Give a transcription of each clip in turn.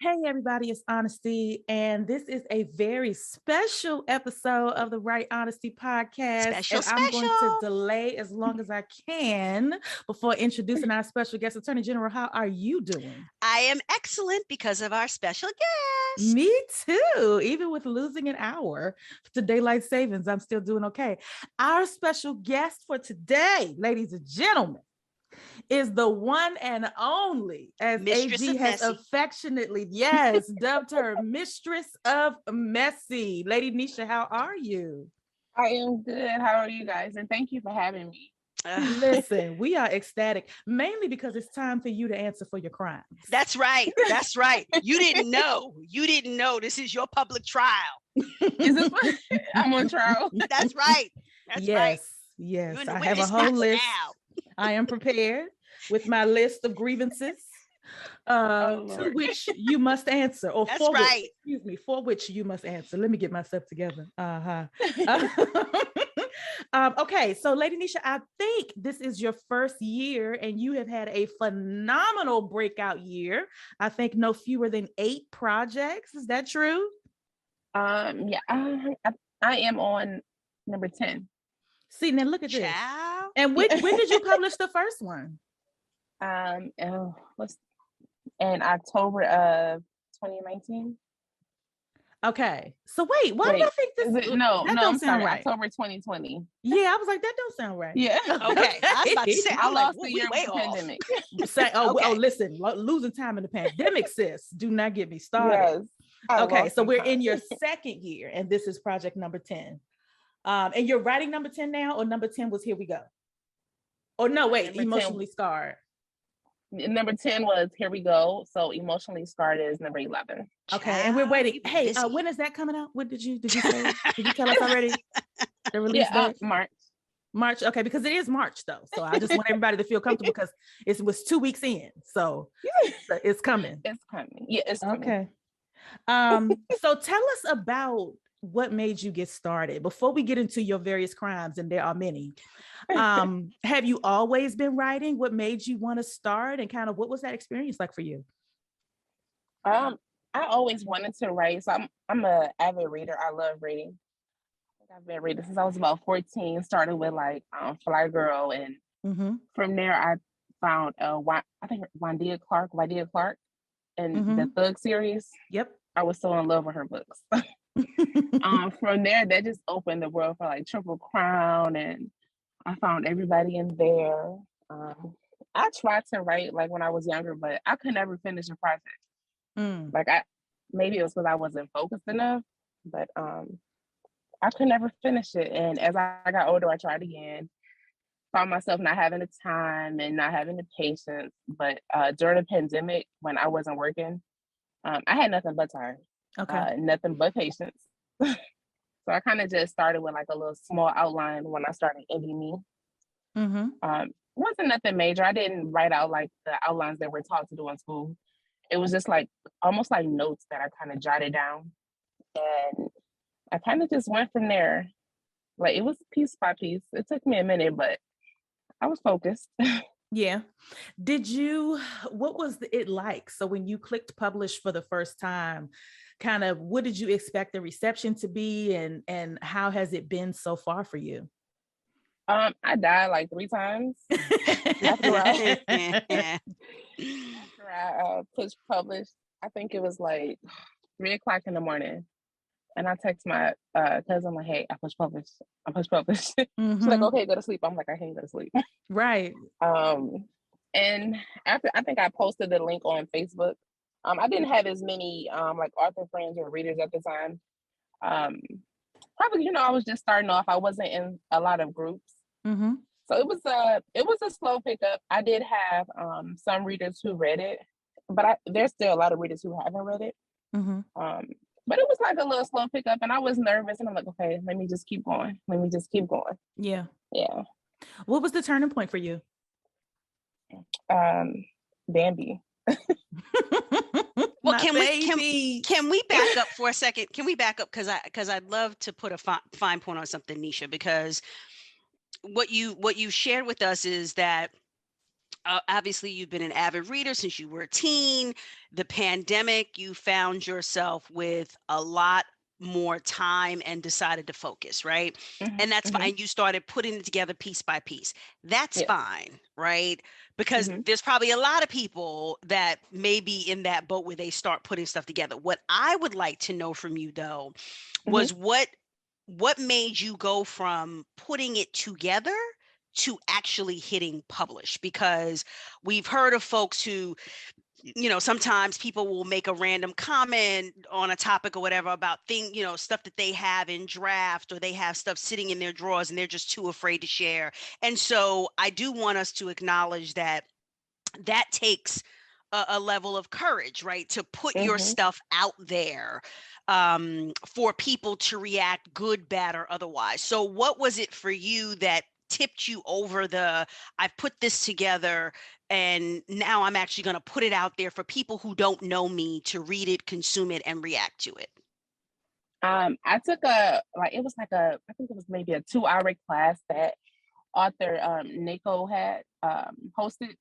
Hey, everybody, it's Honesty, and this is a very special episode of the Right Honesty podcast. Special, And I'm going to special. delay as long as I can before introducing our special guest, Attorney General. How are you doing? I am excellent because of our special guest. Me too. Even with losing an hour to daylight savings, I'm still doing okay. Our special guest for today, ladies and gentlemen, is the one and only, as Mistress AG of has Messy. affectionately, yes, dubbed her Mistress of Messy. Lady Nesha, how are you? I am good. How are you guys? And thank you for having me. Listen, we are ecstatic, mainly because it's time for you to answer for your crimes. That's right. That's right. You didn't know. You didn't know. This is your public trial. Is this what I'm on trial? That's right. That's right. Yes. I have a whole list. Now. I am prepared with my list of grievances to which you must answer. Or that's for right. For which you must answer. Let me get myself together. Okay, so Lady Nesha, I think this is your first year and you have had a phenomenal breakout year. I think no fewer than 8 projects. Is that true? Yeah, I am on number 10. See, now look at Ciao. this. And when did you publish the first one? In October of 2019. Okay, so wait, why do I think this? I'm sorry, right. October 2020. Yeah, I was like, that don't sound right. Yeah. Okay. I was about to say, I lost the year with the pandemic. Listen, losing time in the pandemic, sis. Do not get me started. Yes. Okay, so we're in your second year, and this is project number 10. And you're writing number 10 now, or number 10 was Here We Go? Or no, wait, number Emotionally 10, Scarred. Number 10 was Here We Go. So Emotionally Scarred is number 11. Okay, and we're waiting. Hey, when is that coming out? What did you say? Did you tell us already? The release date? March. Okay, because it is March though. So I just want everybody to feel comfortable because it was 2 weeks in. So it's coming. It's coming. Yeah, it's coming. Okay. So tell us about what made you get started before we get into your various crimes, and there are many. Have you always been writing? What made you want to start, and kind of what was that experience like for you? I always wanted to write. So I'm an avid reader. I love reading. I've been reading since I was about 14. Started with like Fly Girl, and from there I found I think Wadia Clark, and the Thug series. Yep, I was so in love with her books. From there, that just opened the world for like Triple Crown, and I found everybody in there. I tried to write like when I was younger, but I could never finish a project. Like maybe it was because I wasn't focused enough, but I could never finish it. And as I got older, I tried again. Found myself not having the time and not having the patience. But during the pandemic, when I wasn't working, I had nothing but time. Okay. Nothing but patience. So I kind of just started with like a little small outline when I started Indie Me. Wasn't nothing major. I didn't write out like the outlines that we're taught to do in school. It was just like almost like notes that I kind of jotted down. And I kind of just went from there. Like it was piece by piece. It took me a minute, but I was focused. Yeah. What was it like? So when you clicked publish for the first time, kind of what did you expect the reception to be, and how has it been so far for you? I died like 3 times after I pushed publish. I think it was like 3:00 in the morning. And I text my cousin, I'm like, hey, I push publish. She's like, okay, go to sleep. I'm like, I can't go to sleep. Right. And after, I think I posted the link on Facebook. I didn't have as many like author friends or readers at the time. Probably, I was just starting off. I wasn't in a lot of groups. So it was a slow pickup. I did have some readers who read it, but there's still a lot of readers who haven't read it. But it was like a little slow pickup, and I was nervous, and I'm like, okay, let me just keep going. Yeah. Yeah. What was the turning point for you? Bambi. Well, can we back up for a second? Can we back up because I'd love to put a fine point on something, Nesha, because what you shared with us is that obviously you've been an avid reader since you were a teen. The pandemic, you found yourself with a lot more time and decided to focus, right? And that's fine. You started putting it together piece by piece. That's fine, right? Because there's probably a lot of people that may be in that boat where they start putting stuff together. What I would like to know from you though was what made you go from putting it together to actually hitting publish? Because we've heard of folks who, sometimes people will make a random comment on a topic or whatever about stuff that they have in draft, or they have stuff sitting in their drawers and they're just too afraid to share. And so I do want us to acknowledge that takes a level of courage, right? To put your stuff out there for people to react, good, bad, or otherwise. So what was it for you that tipped you over I've put this together and now I'm actually going to put it out there for people who don't know me to read it, consume it, and react to it? I took I think it was maybe a 2-hour class that author Nico had hosted.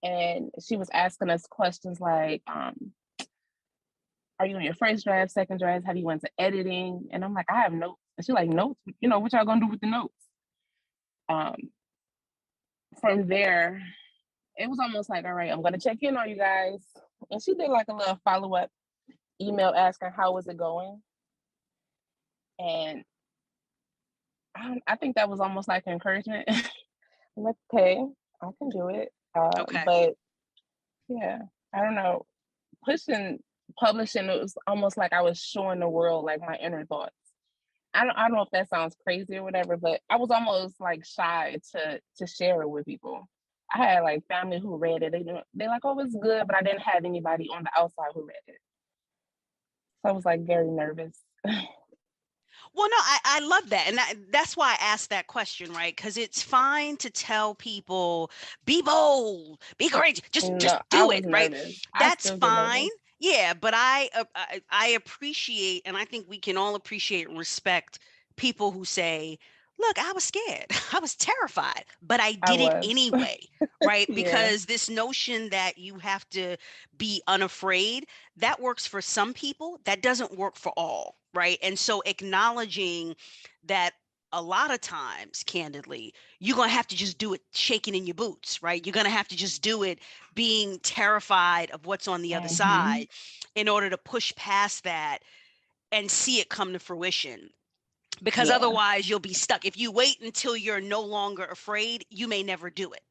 And she was asking us questions like, are you in your first draft, second draft? Have you went to editing? And I'm like, I have notes. And she's like, notes? What y'all gonna do with the notes? From there, it was almost like, all right, I'm gonna check in on you guys. And she did like a little follow-up email asking how was it going. And I think that was almost like encouragement. I'm like, okay, I can do it. Okay. But yeah, I don't know. Publishing, it was almost like I was showing the world like my inner thoughts. I don't know if that sounds crazy or whatever, but I was almost like shy to share it with people. I had like family who read it. They're like, oh, it's good, but I didn't have anybody on the outside who read it. So I was like very nervous. Well, no, I love that. And that's why I asked that question, right? Because it's fine to tell people, be bold, be courageous, just do it, right? That's fine. Yeah, but I appreciate, and I think we can all appreciate and respect people who say, look, I was scared. I was terrified, but I did it anyway, right? Because this notion that you have to be unafraid, that works for some people. That doesn't work for all, right? And so acknowledging that a lot of times, candidly, you're going to have to just do it shaking in your boots, right? You're going to have to just do it being terrified of what's on the other side in order to push past that and see it come to fruition. Because otherwise you'll be stuck. If you wait until you're no longer afraid, you may never do it.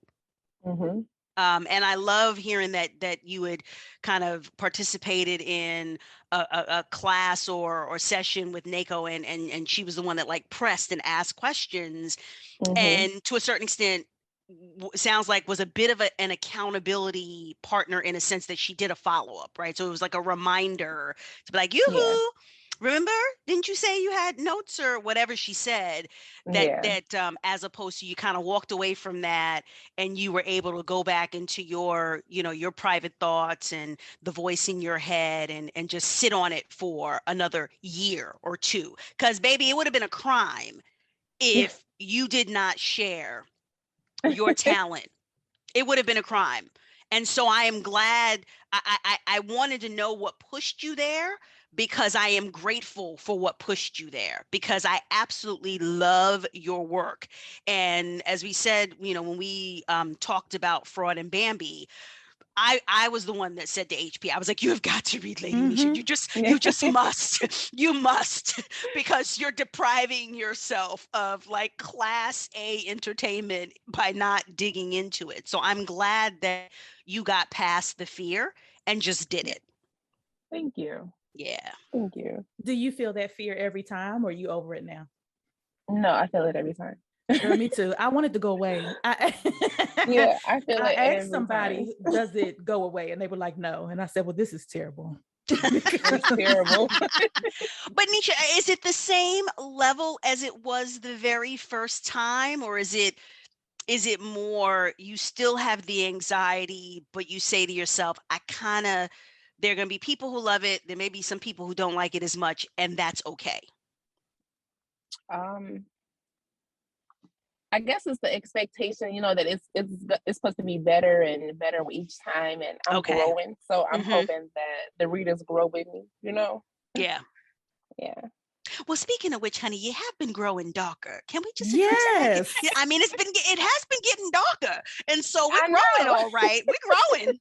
And I love hearing that you had kind of participated in a class or session with Nako, and she was the one that like pressed and asked questions, and to a certain extent sounds like was a bit of an accountability partner in a sense that she did a follow-up, right? So it was like a reminder to be like, yoo-hoo, remember, didn't you say you had notes or whatever she said, that as opposed to you kind of walked away from that and you were able to go back into your private thoughts and the voice in your head and just sit on it for another year or two. Because baby, it would have been a crime if you did not share your talent. It would have been a crime. And so I am glad. I wanted to know what pushed you there, because I am grateful for what pushed you there, because I absolutely love your work. And as we said, when we talked about Fraud and Bambi, I was the one that said to HP, I was like, you have got to read Ladii Nesha. You just must. You must, because you're depriving yourself of like class A entertainment by not digging into it. So I'm glad that you got past the fear and just did it. Thank you. Yeah. Thank you. Do you feel that fear every time, or are you over it now? No, I feel it every time. Girl, me too. I want it to go away. I feel it. I asked somebody, does it go away? And they were like, no. And I said, well, this is terrible. It's terrible. But Nesha, is it the same level as it was the very first time, or is it more you still have the anxiety, but you say to yourself, there are going to be people who love it. There may be some people who don't like it as much, and that's okay. I guess it's the expectation, you know, that it's supposed to be better and better each time, and I'm growing. So I'm hoping that the readers grow with me, you know? Yeah. Yeah. Well, speaking of which, honey, you have been growing darker. Can we just yes? I mean, it has been getting darker, and so we're growing, all right. We're growing.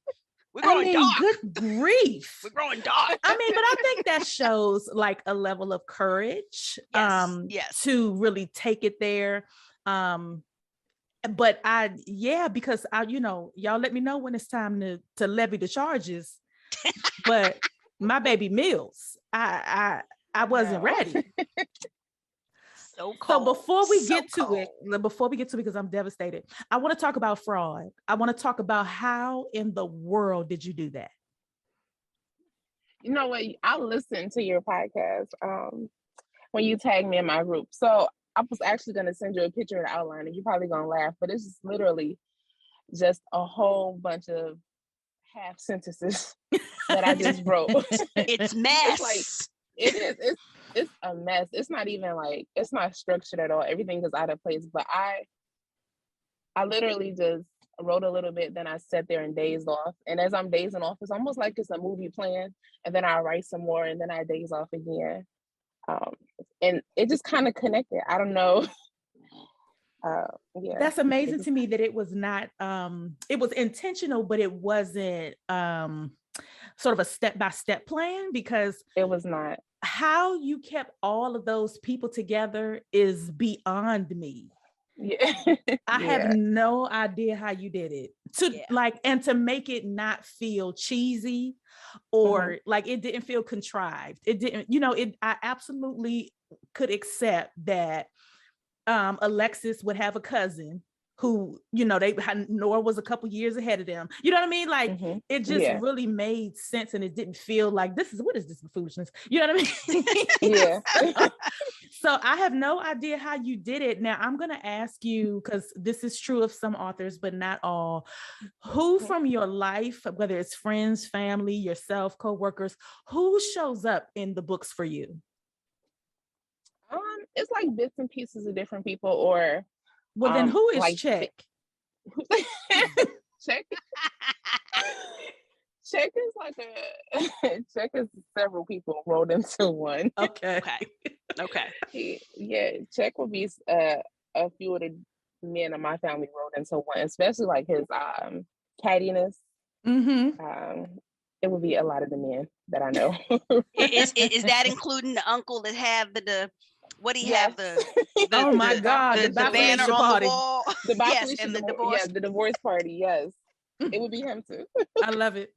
We're growing dark. Good grief. We're growing dark. I mean, but I think that shows like a level of courage. Yes. To really take it there. But because you know, y'all let me know when it's time to levy the charges. But my baby Mills, I wasn't ready. So cold. So before we get to it, because I'm devastated, I want to talk about fraud. I want to talk about how in the world did you do that? You know what? I listened to your podcast when you tagged me in my group. So I was actually going to send you a picture of the outline, and you're probably going to laugh, but it's just literally just a whole bunch of half sentences that I just wrote. It's mess. It is. It's a mess. It's not even like, it's not structured at all. Everything is out of place. But I literally just wrote a little bit, then I sat there and dazed off. And as I'm dazing off, it's almost like it's a movie playing. And then I write some more, and then I daze off again. And it just kind of connected. I don't know. That's amazing to me that it was not it was intentional, but it wasn't sort of a step-by-step plan, because it was not. How you kept all of those people together is beyond me. I have no idea how you did it to make it not feel cheesy or like it didn't feel contrived. It didn't, you know, I absolutely could accept that Alexis would have a cousin who, you know, Nora was a couple years ahead of them. You know what I mean? Like it just really made sense, and it didn't feel like what is this foolishness? You know what I mean? So I have no idea how you did it. Now I'm going to ask you, because this is true of some authors, but not all. Who from your life, whether it's friends, family, yourself, co-workers, who shows up in the books for you? It's like bits and pieces of different people, or then who is like Check? Check is like Check is several people rolled into one. Okay. Check will be a few of the men of my family rolled into one, especially like his cattiness. It would be a lot of the men that I know. Is that including the uncle that have the what do you have oh my God, the banner on party. The wall? And the divorce. Yeah, the divorce party. Yes, it would be him too. I love it.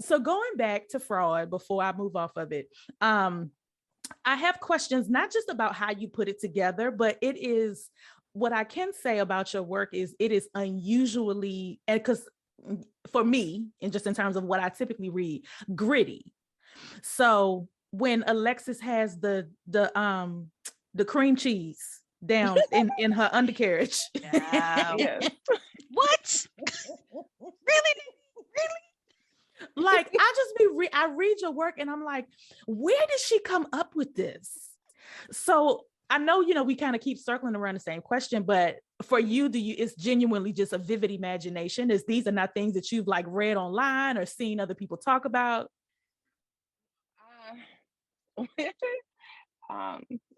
So going back to fraud before I move off of it, I have questions not just about how you put it together, but it is what I can say about your work is it is unusually, and because for me, and just in terms of what I typically read, gritty. So when Alexis has the cream cheese down in her undercarriage. What? Really? Like I read your work and I'm like, where did she come up with this? So I know, you know, we kind of keep circling around the same question, but for you, it's genuinely just a vivid imagination? These are not things that you've like read online or seen other people talk about?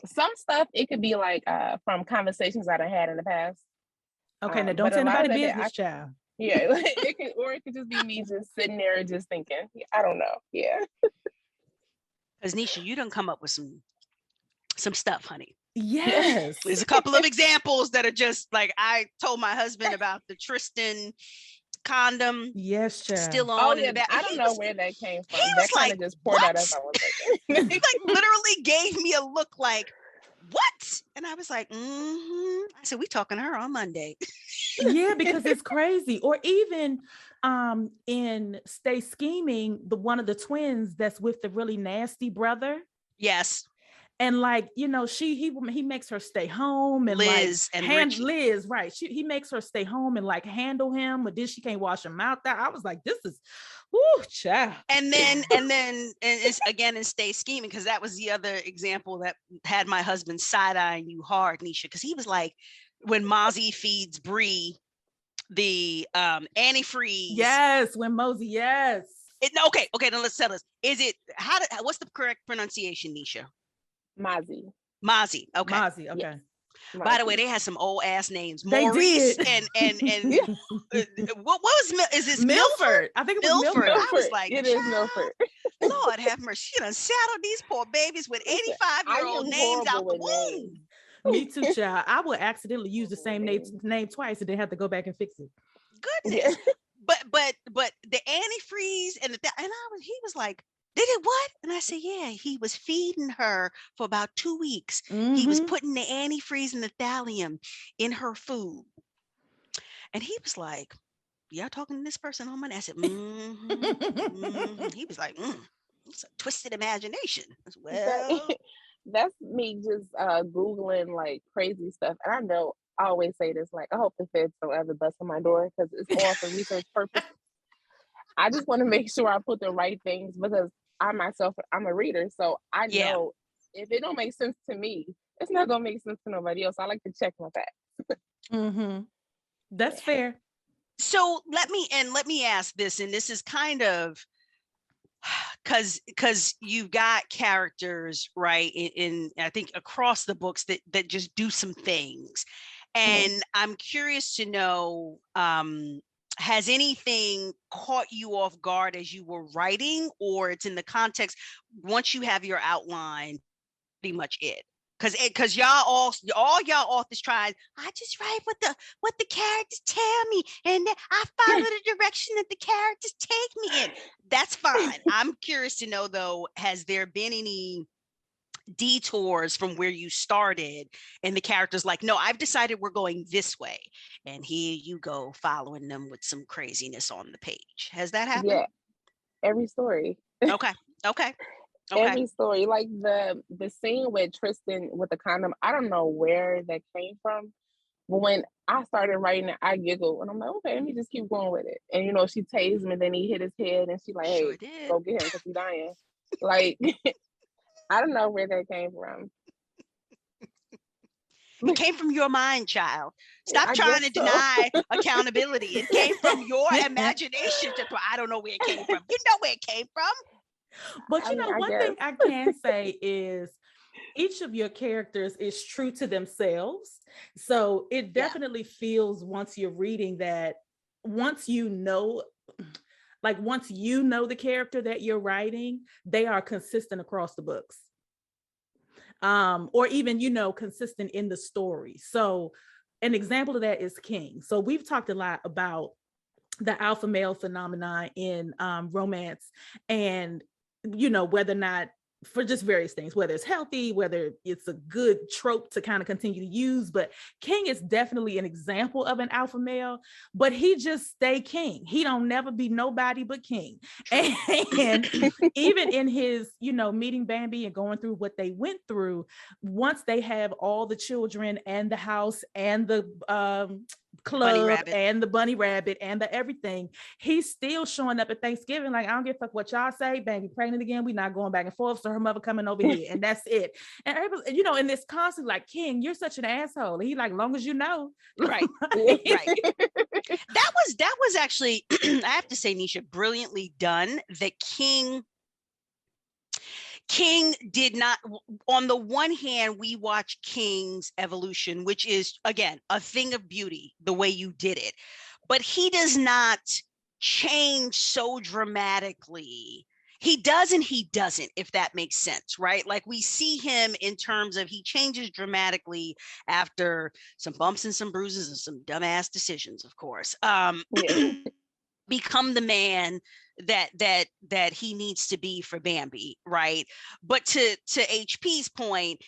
Some stuff, it could be like from conversations that I had in the past. Okay, now don't tell anybody business, child. Yeah, it could just be me just sitting there just thinking. I don't know. Yeah. Because Nesha, you done come up with some stuff, honey. Yes. There's a couple of examples that are just like, I told my husband about the Tristan condom. Yes, child. Still on. I don't know where that came from. That kind of just poured out as I was like, he like literally gave me a look like, what? And I was like, I said, we talking to her on Monday. Yeah, because it's crazy. Or even in Stay Scheming, one of the twins that's with the really nasty brother. Yes. And like, you know, he makes her stay home, and Liz like and Liz, right? He makes her stay home and like handle him, but then she can't wash him out. That I was like, this is, whoo, child. And then it's again, and stay scheming, because that was the other example that had my husband side-eyeing you hard, Nesha, because he was like, when Mozzie feeds Bree the antifreeze. Yes, when Mosey, yes. Okay, then let's tell us. What's the correct pronunciation, Nesha? Mozzie. Okay. Mozzie, okay. Yes. By the way, they had some old ass names. They Maurice did. and what was, is this Milford? I think it was Milford. I was like, it is Milford. Lord have mercy. She done saddled these poor babies with 85-year-old names out the womb. Me too, child. I would accidentally use the same name twice and then have to go back and fix it. Goodness. But the antifreeze and he was like, they did what? And I said, yeah, he was feeding her for about 2 weeks. Mm-hmm. He was putting the antifreeze and the thallium in her food. And he was like, y'all talking to this person on Monday? I said, He was like, it's a twisted imagination. Well, that's me just Googling like crazy stuff. And I know I always say this, like, I hope the feds don't ever bust on my door, because it's all for research purposes. I just want to make sure I put the right things, because I'm a reader. So I know if it don't make sense to me, it's not going to make sense to nobody else. I like to check my facts. Mm-hmm. That's fair. So let me ask this, and this is kind of, because you've got characters, right, in I think across the books that just do some things. And I'm curious to know, has anything caught you off guard as you were writing, or it's in the context, once you have your outline, pretty much it? Because all y'all authors tried, I just write what the characters tell me, and I follow the direction that the characters take me in. That's fine. I'm curious to know, though, has there been any detours from where you started and the characters like, no, I've decided we're going this way, and here you go following them with some craziness on the page? Has that happened? Yeah, every story. Okay. Every story, like the scene with Tristan with the condom, I don't know where that came from, but when I started writing it, I giggled and I'm like, okay, let me just keep going with it. And you know, she tased him and then he hit his head and she like, hey, go get him because he's dying. Like, I don't know where that came from. It came from your mind, child. Stop trying to deny accountability. It came from your imagination. I don't know where it came from. You know where it came from. But one thing I can say is each of your characters is true to themselves. So it definitely feels, once you're reading that, once you know the character that you're writing, they are consistent across the books. Or even, consistent in the story. So an example of that is King. So we've talked a lot about the alpha male phenomenon in romance, and whether or not, for just various things, whether it's healthy, whether it's a good trope to kind of continue to use. But King is definitely an example of an alpha male, but he just stay king. He don't never be nobody but king. And even in his, meeting Bambi and going through what they went through, once they have all the children and the house and the club and the bunny rabbit and the everything, he's still showing up at Thanksgiving like, I don't give a fuck what y'all say, Bambi pregnant again, we not going back and forth, so her mother coming over here, and that's it. And everybody, and this constant like, King, you're such an asshole. He like, long as you know. Right. Right. That was actually I have to say, Nesha, brilliantly done. That King did not, on the one hand, we watch King's evolution, which is, again, a thing of beauty, the way you did it. But he does not change so dramatically. He does and he doesn't, if that makes sense, right? Like, we see him in terms of, he changes dramatically after some bumps and some bruises and some dumbass decisions, of course. Become the man that he needs to be for Bambi, right? But to HP's point,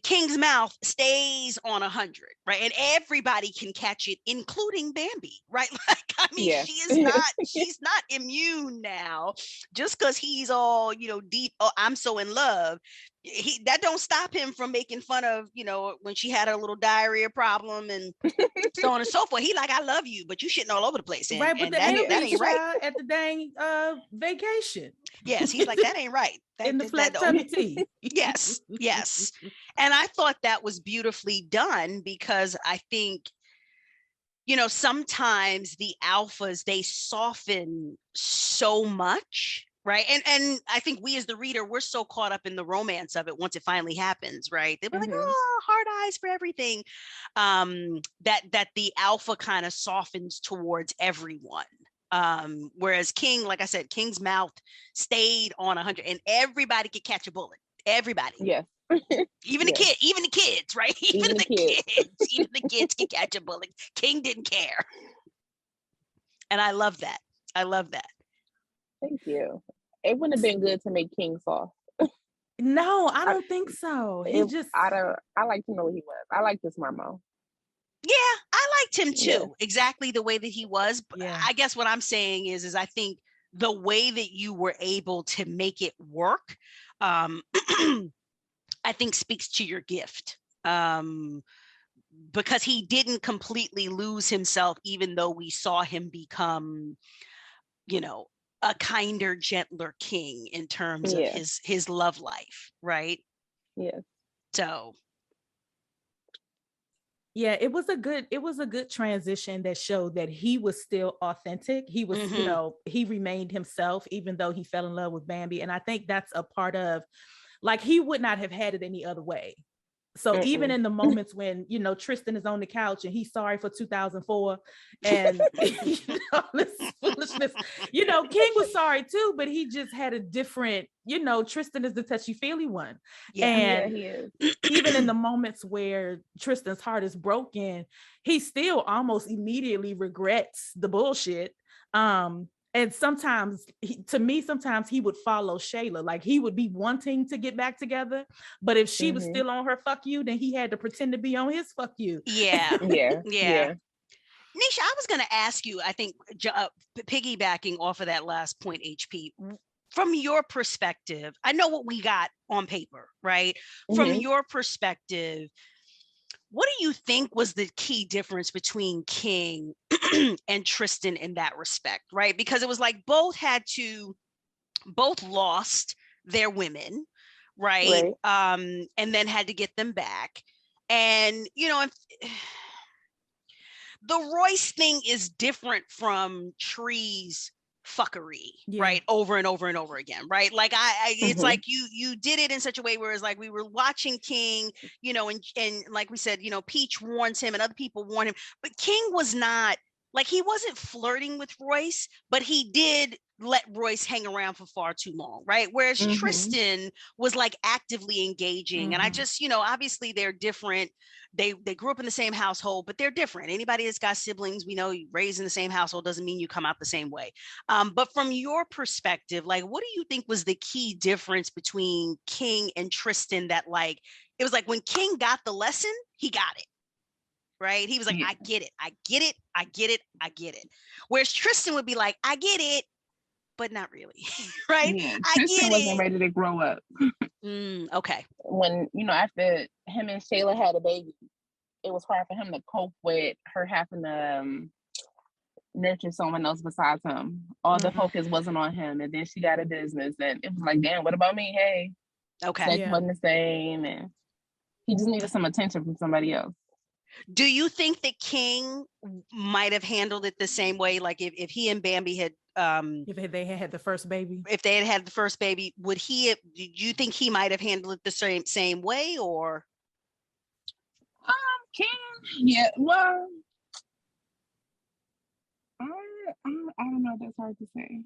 King's mouth stays on 100, right? And everybody can catch it, including Bambi, right? Like, I mean, she's not immune now just because he's all, deep. Oh, I'm so in love. that don't stop him from making fun of, when she had a little diarrhea problem and so on and so forth. He like, I love you, but you shitting all over the place. And, right, but and the that ain't right. at the dang vacation. Yes, he's like, that ain't right. In the flat tub of tea. Yes. And I thought that was beautifully done, because I think, sometimes the alphas, they soften so much, right? And I think we as the reader, we're so caught up in the romance of it once it finally happens, right? They'll be like, oh, hard eyes for everything. That the alpha kind of softens towards everyone. Whereas King, like I said, King's mouth stayed on 100, and everybody could catch a bullet. Everybody. Yes. Even the kids, right? Even the kids can catch a bullet. King didn't care. And I love that. Thank you. It wouldn't have been good to make King soft. No, I don't think so. I like to know what he was. I like this Marmo. Yeah, I liked him too. Yeah. Exactly the way that he was. Yeah. I guess what I'm saying is I think the way that you were able to make it work, I think speaks to your gift, because he didn't completely lose himself, even though we saw him become, a kinder, gentler King in terms of his love life, right? Yeah. So. Yeah, it was a good transition that showed that he was still authentic. He was, he remained himself, even though he fell in love with Bambi. And I think that's a part of, like, he would not have had it any other way. So even in the moments when, Tristan is on the couch and he's sorry for 2004 and this foolishness, King was sorry too, but he just had a different, Tristan is the touchy-feely one. Yeah, and he is. Even in the moments where Tristan's heart is broken, he still almost immediately regrets the bullshit. And sometimes he would follow Shayla. Like, he would be wanting to get back together, but if she was still on her fuck you, then he had to pretend to be on his fuck you. Yeah. Yeah. Nisha, I was going to ask you, I think, piggybacking off of that last point, HP, from your perspective, I know what we got on paper, right? From your perspective, what do you think was the key difference between King and Tristan in that respect, right? Because it was like both lost their women, right? And then had to get them back. And, the Royce thing is different from Tree's fuckery, right? Over and over and over again, right? Like it's like you did it in such a way where it's like we were watching King, and like we said, Peach warns him and other people warn him, but King was not, like, he wasn't flirting with Royce, but he did let Royce hang around for far too long, right? Whereas Tristan was like actively engaging. And I just, obviously they're different. They grew up in the same household, but they're different. Anybody that's got siblings, we know, raised in the same household doesn't mean you come out the same way. But from your perspective, like, what do you think was the key difference between King and Tristan that, like, it was like when King got the lesson, he got it. Right? He was like, I get it. Whereas Tristan would be like, I get it, but not really. Right? Yeah, Tristan wasn't ready to grow up. Okay. When, after him and Shayla had a baby, it was hard for him to cope with her having to nurture someone else besides him. All the focus wasn't on him. And then she got a business. And it was like, damn, what about me? Hey. Okay. Sex wasn't the same. And he just needed some attention from somebody else. Do you think that King might have handled it the same way? Like if he and Bambi had if they had the first baby, would do you think he might have handled it the same way, or? King, yeah, well, I don't know. That's hard to say.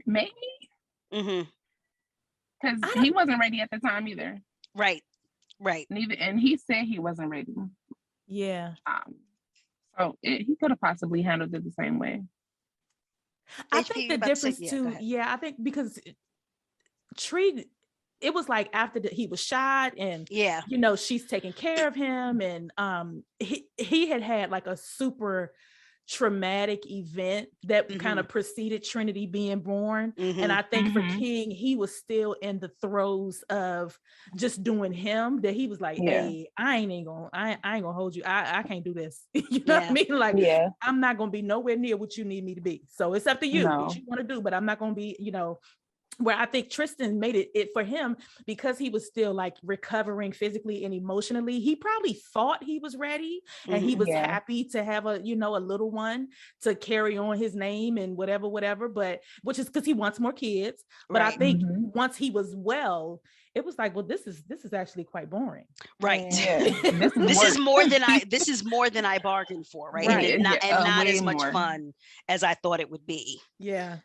Maybe. Because he wasn't ready at the time either. Right. And he said he wasn't ready. Yeah. So he could have possibly handled it the same way. I think the difference too. Yeah, I think because Tree, it was like after he was shot, and she's taking care of him, and he had like a super traumatic event that kind of preceded Trinity being born. And I think for King, he was still in the throes of just doing him, that he was like, hey, I ain't gonna hold you. I can't do this. You know what I mean? Like, I'm not gonna be nowhere near what you need me to be. So it's up to you what you want to do, but I'm not gonna be, you know, where I think Tristan made it for him, because he was still like recovering physically and emotionally. He probably thought he was ready, and he was happy to have a, you know, a little one to carry on his name and whatever, but which is because he wants more kids. But I think once he was well, it was like, well, this is actually quite boring. Right. This is more than I bargained for, right? And not as much fun as I thought it would be. Yeah.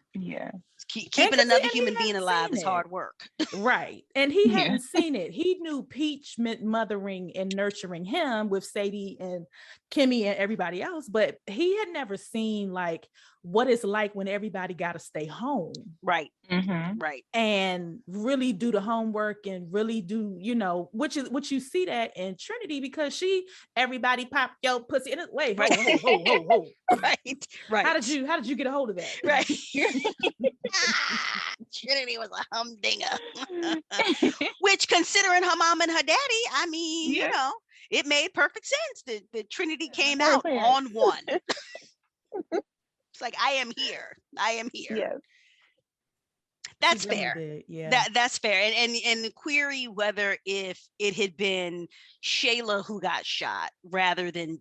Keeping another human being alive is hard work. Right. And he hadn't seen it. He knew Peach meant mothering and nurturing him with Sadie and Kimmy and everybody else, but he had never seen like what it's like when everybody got to stay home. Right. Right. And really do the homework and really do, you know, which you see that in Trinity, because everybody pop your pussy in it. Wait, ho. Right. How did you get a hold of that? Right. Trinity was a humdinger. Which, considering her mom and her daddy, I mean, you know, it made perfect sense that Trinity came out on one. It's like, I am here. Yes. That's fair. That's fair. And the query whether if it had been Shayla who got shot rather than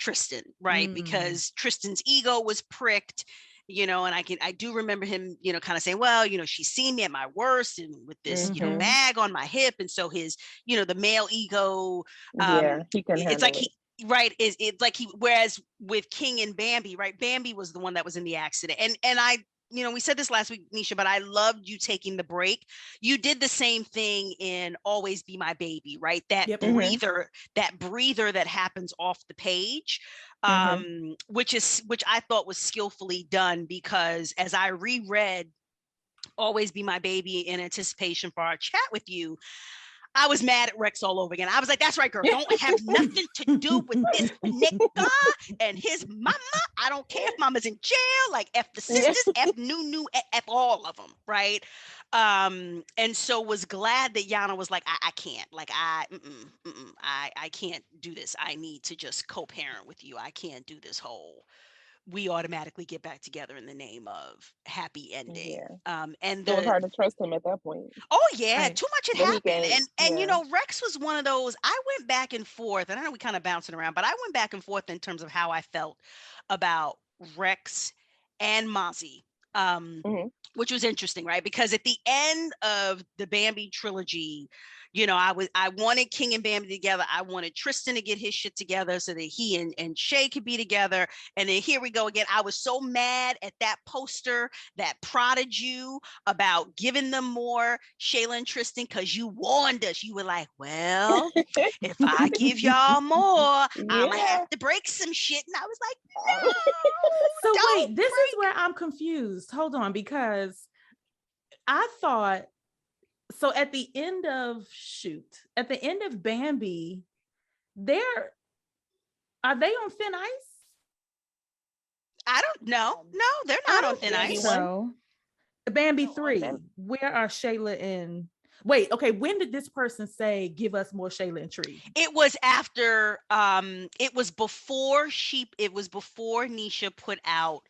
Tristan, right? Because Tristan's ego was pricked, you know, and I do remember him, you know, kind of saying, well, you know, she's seen me at my worst and with this, you know, bag on my hip. And so his, you know, the male ego, he can it's like it's like whereas with King and Bambi, right? Bambi was the one that was in the accident. And I, you know, we said this last week, Nesha, but I loved you taking the break. You did the same thing in Always Be My Baby, right? That breather that happens off the page, which I thought was skillfully done, because as I reread Always Be My Baby in anticipation for our chat with you, I was mad at Rex all over again. I was like, that's right, girl. Don't have nothing to do with this nigga and his mama. I don't care if mama's in jail. Like, F the sisters, F Nunu, F all of them, right? And so was glad that Yana was like, I can't. Like, I can't do this. I need to just co-parent with you. I can't do this whole we automatically get back together in the name of happy ending. And it was hard to trust him at that point. Oh yeah, too much had happened. And you know, Rex was one of those, I went back and forth, and I know we kind of bouncing around, but I went back and forth in terms of how I felt about Rex and Mozzie. Which was interesting, right? Because at the end of the Bambi trilogy, you know, I wanted King and Bambi together. I wanted Tristan to get his shit together so that he and Shay could be together. And then here we go again. I was so mad at that poster that prodded you about giving them more, Shayla and Tristan, because you warned us. You were like, well, if I give y'all more, I'm gonna have to break some shit. And I was like, no. So wait, this is where I'm confused. Hold on, because I thought, so at the end of Bambi, are they on thin ice? I don't know. No, they're not on thin ice. So Bambi 3, where are Shayla and wait, okay, when did this person say give us more Shayla and Tree? It was after it was before Nesha put out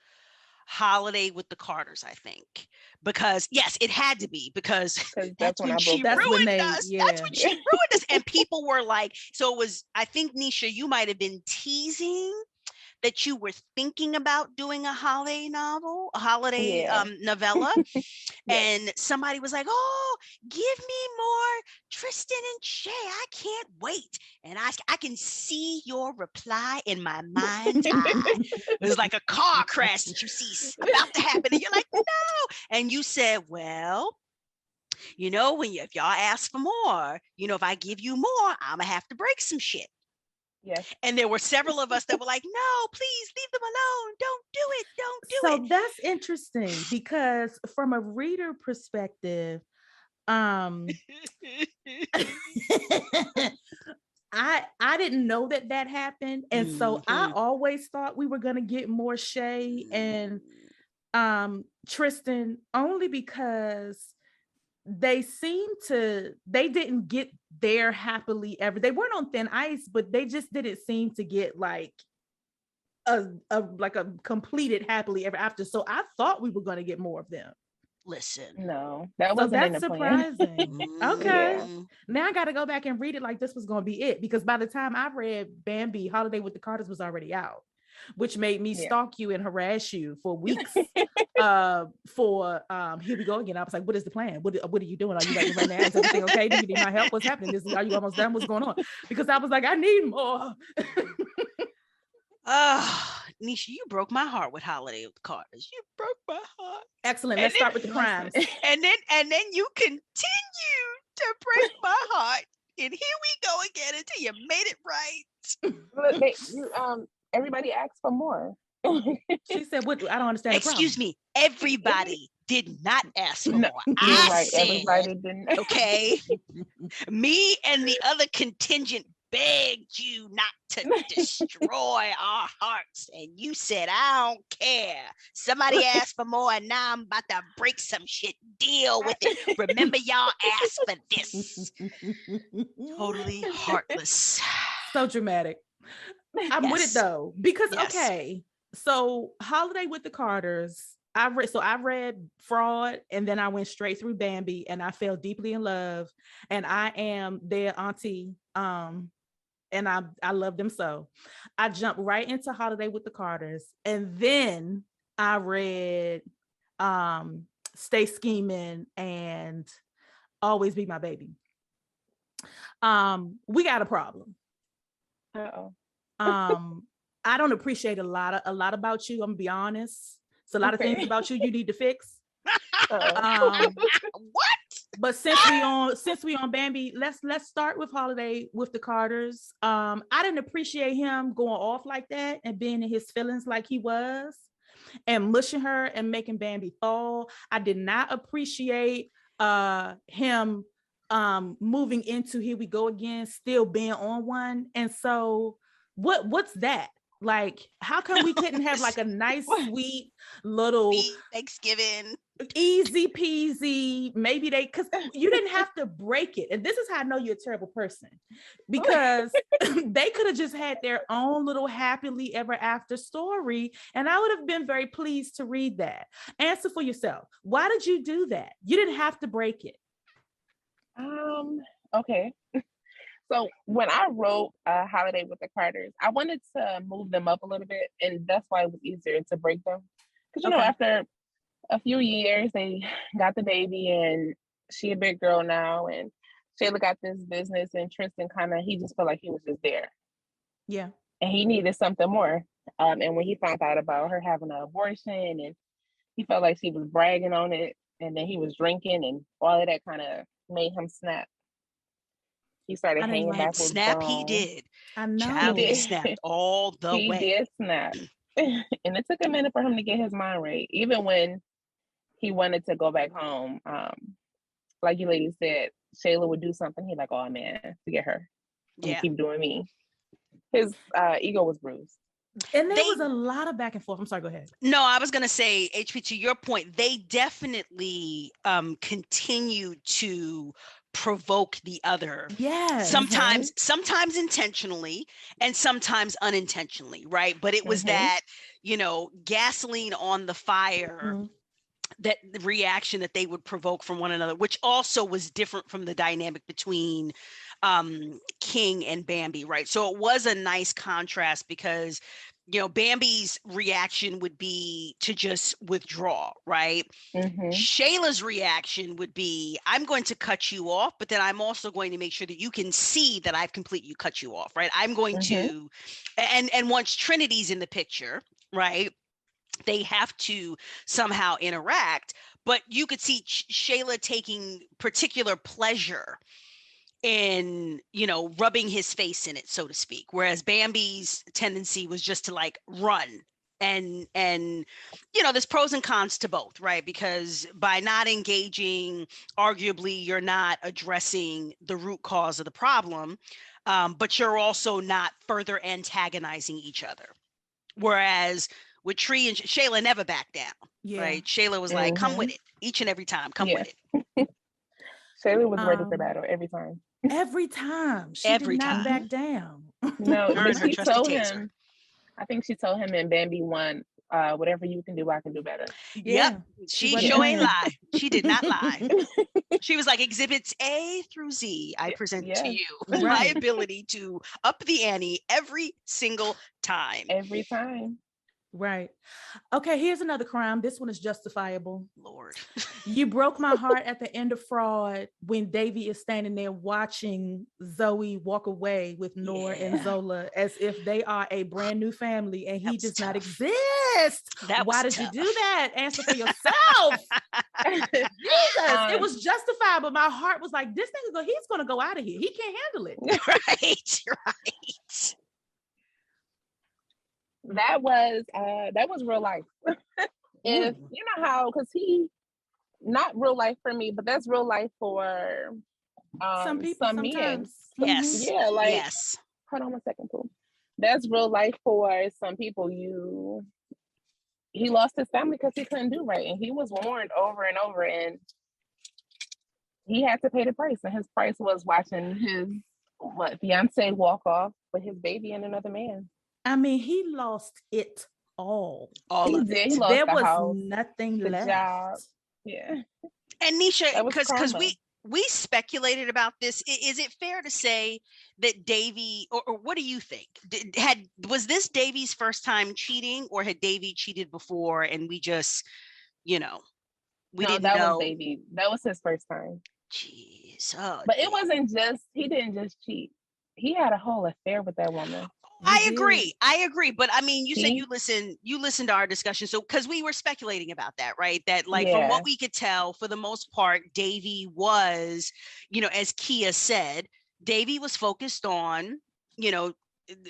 Holiday with the Carters, I think, because yes, it had to be because that's when she ruined us. That's when she ruined us, and people were like, so it was. I think Nesha, you might have been teasing that you were thinking about doing a holiday novel, a holiday novella, and somebody was like, "Oh, give me more Tristan and Shay. I can't wait." And I can see your reply in my mind's eye. It was like a car crash that you see about to happen, and you're like, "No," and you said, "Well, you know, if y'all ask for more, you know, if I give you more, I'm gonna have to break some shit." Yes. And there were several of us that were like, no, please leave them alone. Don't do it. Don't do it. So that's interesting because from a reader perspective, I didn't know that happened, and so I always thought we were gonna get more Shay and Tristan, only because they didn't get their happily ever. They weren't on thin ice, but they just didn't seem to get like a completed happily ever after. So I thought we were going to get more of them. Listen, no, that wasn't in the surprising. Okay, yeah. Now I got to go back and read it like this was going to be it, because by the time I read Bambi, Holiday with the Carters was already out, which made me stalk you and harass you for weeks. For Here We Go Again. I was like, what is the plan? What are you doing? Are you writing right now? Is everything okay? Do you need my help? What's happening? Are you almost done? What's going on? Because I was like, I need more. Nesha, you broke my heart with Holiday with the Carters. You broke my heart. Excellent. Let's start with the crimes. And then you continue to break my heart. And here we go again until you made it right. Everybody asked for more. She said, "What? I don't understand." Excuse me. Everybody did not ask for more. I said, everybody didn't. Okay. Me and the other contingent begged you not to destroy our hearts, and you said, "I don't care." Somebody asked for more, and now I'm about to break some shit. Deal with it. Remember, y'all asked for this. Totally heartless. So dramatic. I'm with it though, because okay. So Holiday with the Carters, I read Fraud, and then I went straight through Bambi, and I fell deeply in love, and I am their auntie, and I love them so. I jumped right into Holiday with the Carters, and then I read Stay Scheming and Always Be My Baby. We got a problem. I don't appreciate a lot about you. I'm gonna be honest. It's a lot of things about you need to fix. What? But since we on Bambi, let's start with Holiday with the Carters. I didn't appreciate him going off like that and being in his feelings like he was, and mushing her and making Bambi fall. I did not appreciate him moving into Here We Go Again, still being on one. And so what's that? Like, how come we couldn't have like a nice, sweet little Thanksgiving, easy peasy? Maybe because you didn't have to break it. And this is how I know you're a terrible person, because they could have just had their own little happily ever after story, and I would have been very pleased to read that. Answer for yourself. Why did you do that? You didn't have to break it. Okay. So when I wrote Holiday with the Carters, I wanted to move them up a little bit, and that's why it was easier to break them. Because, you know, after a few years, they got the baby, and she a big girl now, and Shayla got this business, and Tristan he just felt like he was just there. Yeah. And he needed something more. And when he found out about her having an abortion, and he felt like she was bragging on it, and then he was drinking, and all of that kind of made him snap. He started hanging back with snap. Dawn. He did. I know. Child, he snapped all the way. He did snap. And it took a minute for him to get his mind right. Even when he wanted to go back home, like you ladies said, Shayla would do something. He's like, "Oh man, forget her. I'm keep doing me." His ego was bruised. And there was a lot of back and forth. I'm sorry, go ahead. No, I was going to say, HP, to your point, they definitely continue to provoke the other. Yeah. Sometimes intentionally and sometimes unintentionally, right? But it was that, gasoline on the fire, that the reaction that they would provoke from one another, which also was different from the dynamic between King and Bambi, right? So it was a nice contrast, because Bambi's reaction would be to just withdraw, right? Shayla's reaction would be, I'm going to cut you off, but then I'm also going to make sure that you can see that I've completely cut you off, right? I'm going to, and once Trinity's in the picture, right, they have to somehow interact, but you could see Shayla taking particular pleasure in, rubbing his face in it, so to speak. Whereas Bambi's tendency was just to like run and there's pros and cons to both, right? Because by not engaging, arguably you're not addressing the root cause of the problem, but you're also not further antagonizing each other. Whereas with Tree and Shayla never backed down, right? Shayla was like, come with it each and every time, come with it. Shayla was ready for battle every time. Every time. She did not back down. No, she told him, I think she told him in Bambi 1, whatever you can do, I can do better. Yep. She sure ain't lie. She did not lie. She was like, exhibits A through Z, I present to you my ability to up the ante every single time. Every time. Right. Okay, here's another crime. This one is justifiable. Lord. You broke my heart at the end of Fraud when Davy is standing there watching Zoe walk away with Noor and Zola as if they are a brand new family and he does not exist. Why did you do that? Answer for yourself. Jesus, it was justified, but my heart was like, this nigga, he's going to go out of here. He can't handle it. Right. That was real life. If you know how, because he not real life for me, but that's real life for some people, some men. Yes. Yeah, like hold on a second, Pooh. That's real life for some people. He lost his family because he couldn't do right, and he was warned over and over, and he had to pay the price, and his price was watching his fiance walk off with his baby and another man. I mean, he lost it all. He did. He lost there the was house, nothing the left. job. Yeah. And Nesha, because we speculated about this. Is it fair to say that Davy, or what do you think? Was this Davy's first time cheating, or had Davy cheated before and we just, we didn't know? That was Davy. That was his first time. Jeez. But it wasn't just, he didn't just cheat. He had a whole affair with that woman. I agree. But I mean, you said you listened to our discussion. So, because we were speculating about that, right? That from what we could tell, for the most part, Davy was, as Kia said, Davy was focused on,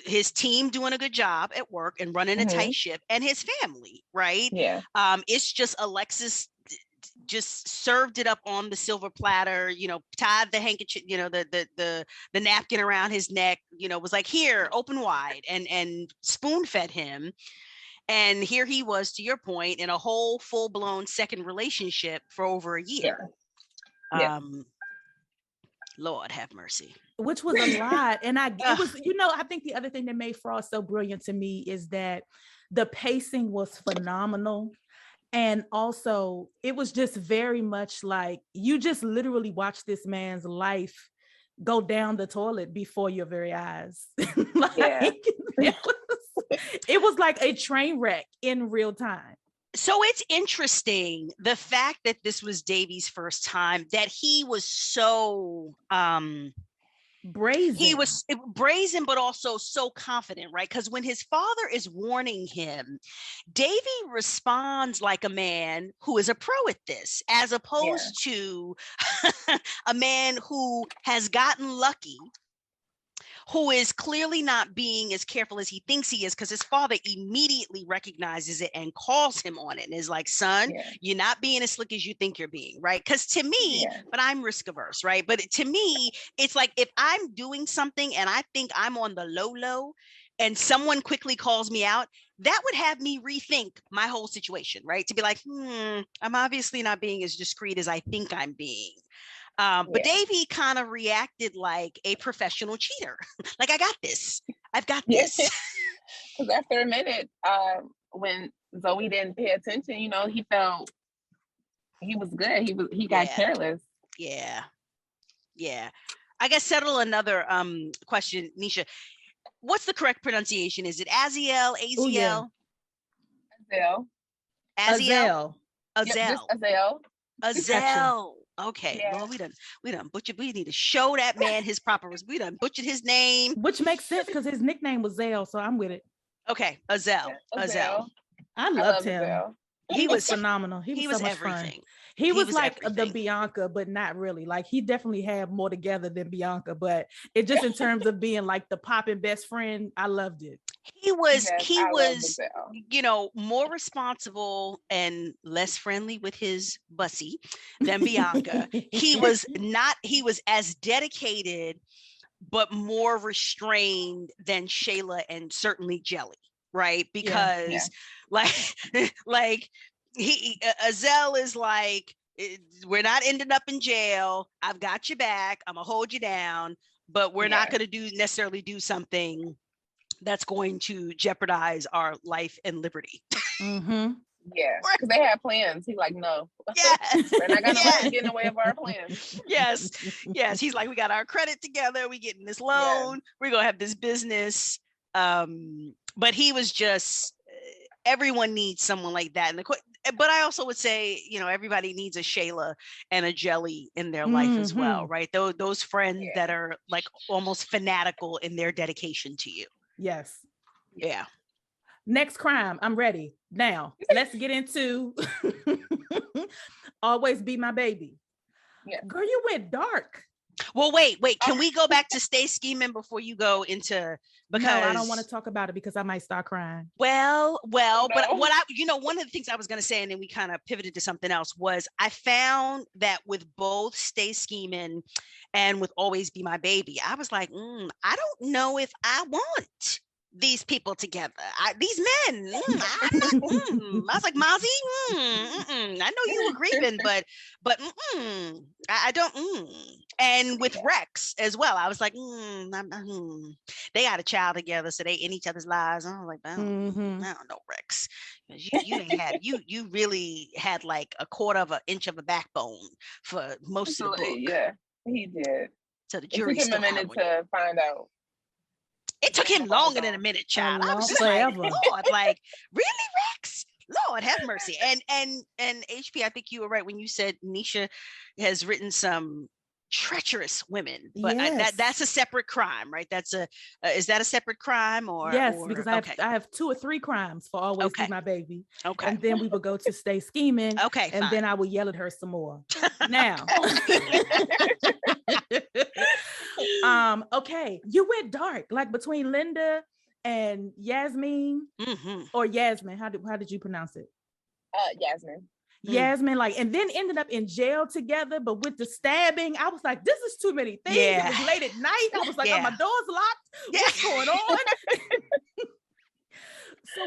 his team doing a good job at work and running a tight ship, and his family, right? Yeah. It's just Alexis just served it up on the silver platter, tied the handkerchief, the napkin around his neck, was like, here, open wide, and spoon fed him. And here he was, to your point, in a whole full-blown second relationship for over a year. Yeah. Lord have mercy. Which was a lot. And it was, I think the other thing that made Fraud so brilliant to me is that the pacing was phenomenal. And also, it was just very much like you just literally watched this man's life go down the toilet before your very eyes. It was like a train wreck in real time. So it's interesting, the fact that this was Davy's first time, that he was so brazen. He was brazen, but also so confident, right? Because when his father is warning him, Davy responds like a man who is a pro at this, as opposed to a man who has gotten lucky, who is clearly not being as careful as he thinks he is, because his father immediately recognizes it and calls him on it and is like, son, you're not being as slick as you think you're being, right? Because to me, but I'm risk averse, right? But to me, it's like, if I'm doing something and I think I'm on the low and someone quickly calls me out, that would have me rethink my whole situation, right? To be like, I'm obviously not being as discreet as I think I'm being. But Davy kind of reacted like a professional cheater. Like, I got this. I've got this. Because after a minute, when Zoe didn't pay attention, he felt he was good. He got careless. Yeah. I guess settle another question, Nesha. What's the correct pronunciation? Is it Aziel, Aziel? Aziel. Aziel. Aziel. Okay, Lord, we done butchered. We need to show that man his proper. We done butchered his name, which makes sense because his nickname was Zell, so I'm with it. Okay, Aziel. I loved him. Aziel. He was phenomenal. He was so much everything. Fun. He was like everything. The Bianca, but not really. Like, he definitely had more together than Bianca, but it just in terms of being like the popping best friend, I loved it. He was, Gazelle. you know, more responsible and less friendly with his bussy than Bianca. He was as dedicated, but more restrained than Shayla and certainly Jelly, right? Because like Azelle is like, we're not ending up in jail. I've got your back. I'm gonna hold you down, but we're not going to necessarily do something that's going to jeopardize our life and liberty. Mm-hmm. Yeah, because they had plans. He's like, no. Yes. We're not gonna let him get in the way of our plans. Yes. He's like, we got our credit together. We getting this loan. We're gonna have this business. But he was just, everyone needs someone like that. But I also would say, you know, everybody needs a Shayla and a Jelly in their life as well, right? Those friends that are like almost fanatical in their dedication to you. Yes. Yeah. Next crime. I'm ready. Now, let's get into Always Be My Baby. Yeah. Girl, you went dark. Well, wait. Can we go back to Stay Scheming before you go into, because no, I don't want to talk about it because I might start crying. Well, no. But what one of the things I was going to say, and then we kind of pivoted to something else, was I found that with both Stay Scheming and with Always Be My Baby, I was like, I don't know if I want these people together. These men, I was like, Mozzie, I know you were grieving, but I don't. And with Rex as well, I was like, they got a child together, so they in each other's lives. I was like, I don't know, Rex. You really had like a quarter of an inch of a backbone for most of the book. Yeah, he did. So the jury took him a minute to find out. It took him longer than a minute, child. I was just like, Lord, like, really, Rex? Lord, have mercy. And HP, I think you were right when you said Nesha has written some treacherous women, but that's a separate crime, right? Is that a separate crime or? Yes, because I have 2 or 3 crimes for Always Be My Baby. Okay. And then we will go to Stay Scheming. Okay. And then I will yell at her some more. Now. Okay, you went dark, like between Linda and Yasmin, or Yasmin. How did you pronounce it? Yasmin. Yasmin, like, and then ended up in jail together. But with the stabbing, I was like, this is too many things. It was late at night. I was like, oh, my door's locked. What's going on? So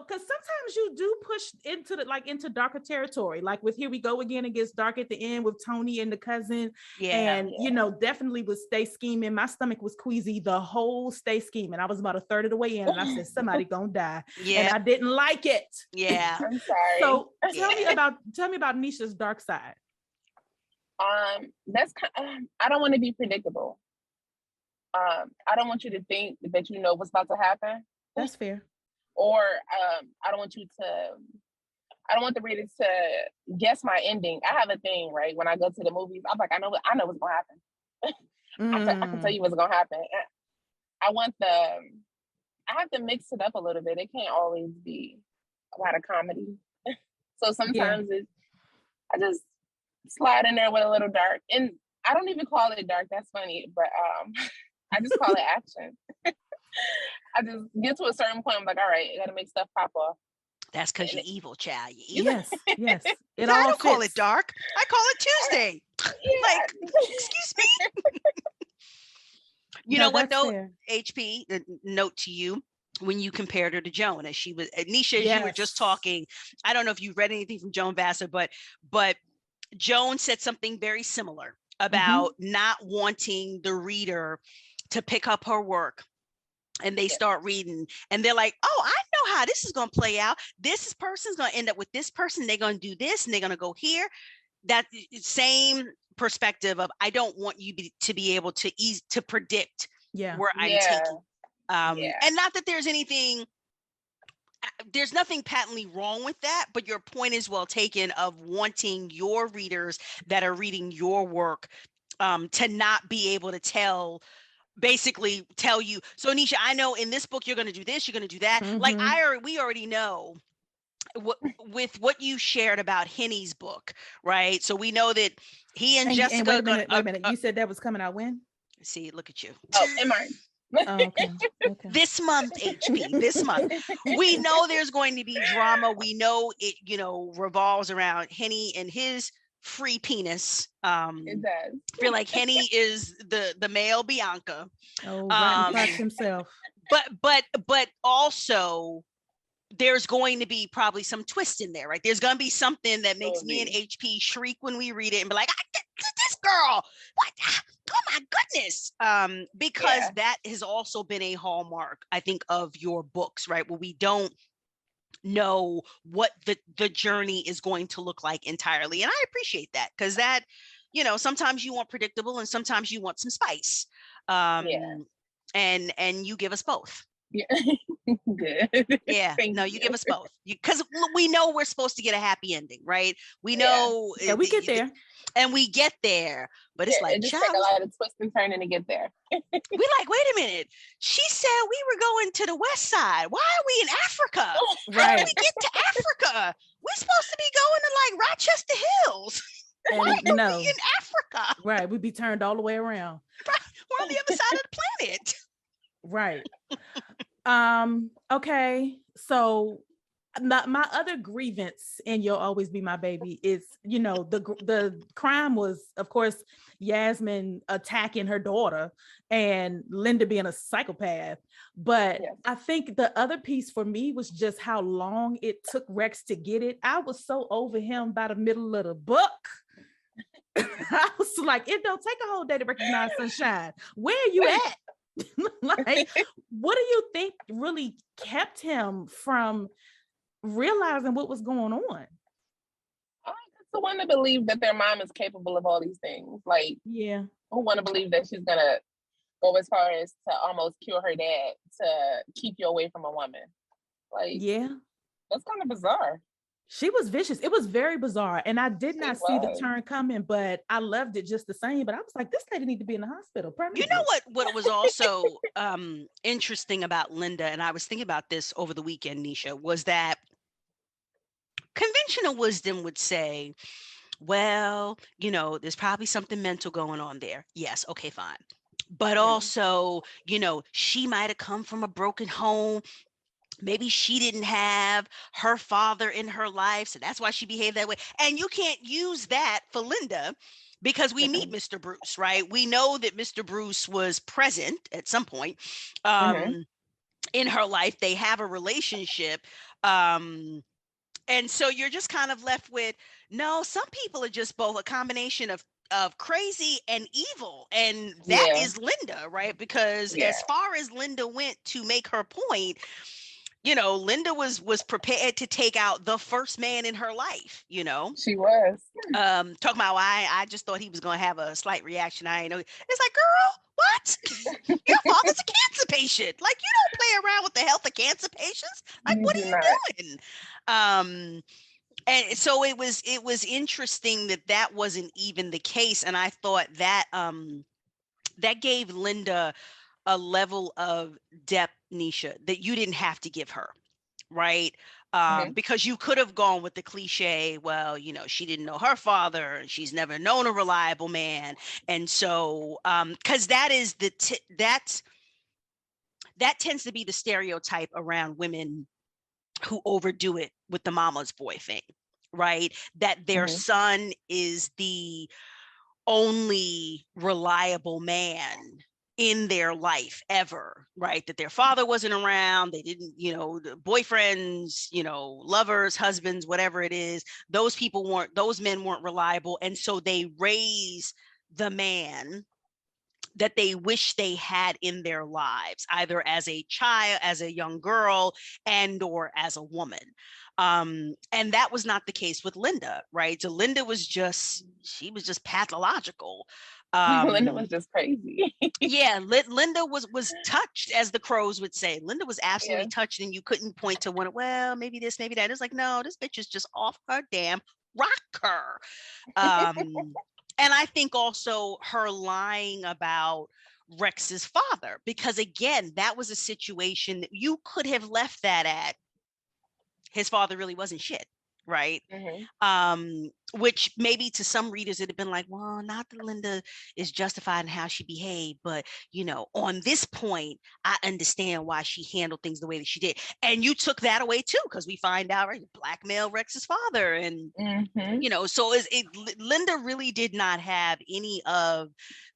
because sometimes you do push into darker territory, like with Here We Go Again, it gets dark at the end with Tony and the cousin. Definitely with Stay Scheming, my stomach was queasy the whole Stay Scheming. I was about a third of the way in and I said, somebody gonna die. And I didn't like it. I'm sorry. So tell me about Nesha's dark side. That's I don't want to be predictable. I don't want you to think that you know what's about to happen. That's fair. Or I don't want the readers to guess my ending. I have a thing, right? When I go to the movies, I'm like, I know what's gonna happen. I can tell you what's gonna happen. I have to mix it up a little bit. It can't always be a lot of comedy. So sometimes I just slide in there with a little dark. And I don't even call it dark, that's funny, but I just call it action. I just get to a certain point, I'm like, all right, I gotta make stuff pop off. That's because you're evil, child. You're evil. Yes. I don't call it dark. I call it Tuesday. Like, excuse me. You know what though, fair. HP, note to you, when you compared her to Joan, as she was, Nesha, as you were just talking, I don't know if you've read anything from Joan Vassar, but Joan said something very similar about not wanting the reader to pick up her work. And they start reading and they're like, oh, I know how this is going to play out. This person's going to end up with this person. They're going to do this and they're going to go here. That same perspective of, I don't want you to be able to predict where I'm taking. And not that there's nothing patently wrong with that, but your point is well taken of wanting your readers that are reading your work to not be able to basically tell you, so Nesha, I know in this book you're going to do this, you're going to do that. Like we already know with what you shared about Henny's book, right? So we know that he and Jessica. Wait a minute. You said that was coming out when? See, look at you. Oh, in March. Okay. This month, HP, this month. We know there's going to be drama. We know it, revolves around Henny and his free penis. It does. I feel like Henny is the male Bianca. Oh, Rotten Crotch himself. But also there's going to be probably some twist in there, right? There's going to be something that makes me and HP shriek when we read it and be like, this girl, what? Oh my goodness. Because that has also been a hallmark, I think, of your books, right? Where we don't know what the journey is going to look like entirely. And I appreciate that, because that, sometimes you want predictable and sometimes you want some spice. And you give us both. Yeah. Good. Yeah. You give us both, because we know we're supposed to get a happy ending, right? We know. Yeah, we get there. And we get there, but it's like, it just takes a lot of twist and turning to get there. We like, wait a minute. She said we were going to the west side. Why are we in Africa? How did we get to Africa? We're supposed to be going to like Rochester Hills. And Why are we in Africa? Right, we'd be turned all the way around. We're on the other side of the planet. Right. Okay. So my other grievance in You'll Always Be My Baby is, the crime was, of course, Yasmin attacking her daughter and Linda being a psychopath. But I think the other piece for me was just how long it took Rex to get it. I was so over him by the middle of the book. I was like, it don't take a whole day to recognize sunshine. Where are you at? Like, what do you think really kept him from realizing what was going on? It's the one to believe that their mom is capable of all these things. Like, who want to believe that she's gonna go as far as to almost kill her dad to keep you away from a woman. Like, that's kind of bizarre. She was vicious. It was very bizarre. And I did not see the turn coming, but I loved it just the same. But I was like, this lady need to be in the hospital permanently. You know what was also interesting about Linda, and I was thinking about this over the weekend, Nesha, was that conventional wisdom would say, well, there's probably something mental going on there. Yes. Okay, fine. But also, she might have come from a broken home. Maybe she didn't have her father in her life, so that's why she behaved that way. And you can't use that for Linda, because we meet Mr. Bruce, right? We know that Mr. Bruce was present at some point in her life. They have a relationship. And so you're just kind of left with, no, some people are just both a combination of crazy and evil. And that is Linda, right? Because as far as Linda went to make her point, Linda was prepared to take out the first man in her life, She was. Talking about why I just thought he was going to have a slight reaction. I know. It's like, girl, what? Your father's a cancer patient. Like, you don't play around with the health of cancer patients. Like, what are you doing? And so it was interesting that wasn't even the case. And I thought that that gave Linda a level of depth, Nesha, that you didn't have to give her, right? Because you could have gone with the cliche, well, she didn't know her father, and she's never known a reliable man. And so, because that is that tends to be the stereotype around women who overdo it with the mama's boy thing, right? That their son is the only reliable man in their life ever, right? That their father wasn't around. They didn't, the boyfriends, lovers, husbands, whatever it is, those men weren't reliable. And so they raise the man that they wish they had in their lives, either as a child, as a young girl, or as a woman. And that was not the case with Linda, right? So Linda was just pathological. Linda was just crazy. Linda was touched, as the crows would say. Linda was absolutely touched, and you couldn't point to one. Well, maybe this, maybe that. It's like, no, this bitch is just off her damn rocker. And I think also her lying about Rex's father, because again, that was a situation that you could have left that at. His father really wasn't shit, right? which maybe to some readers it'd have been like, well, not that Linda is justified in how she behaved, but on this point, I understand why she handled things the way that she did. And you took that away too, because we find out, right, blackmail Rex's father, and so Linda really did not have any of